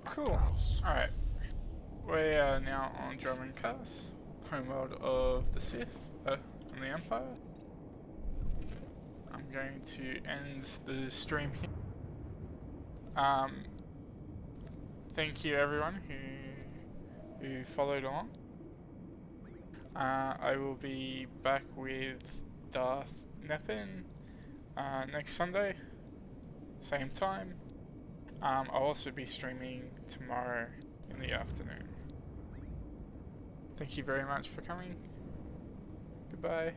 Cool. Alright. We are now on Drummond Cass, homeworld of the Sith, and the Empire. I'm going to end the stream here. Thank you everyone who followed along. I will be back with Darth Nepin next Sunday, same time. I'll also be streaming tomorrow in the afternoon. Thank you very much for coming. Goodbye.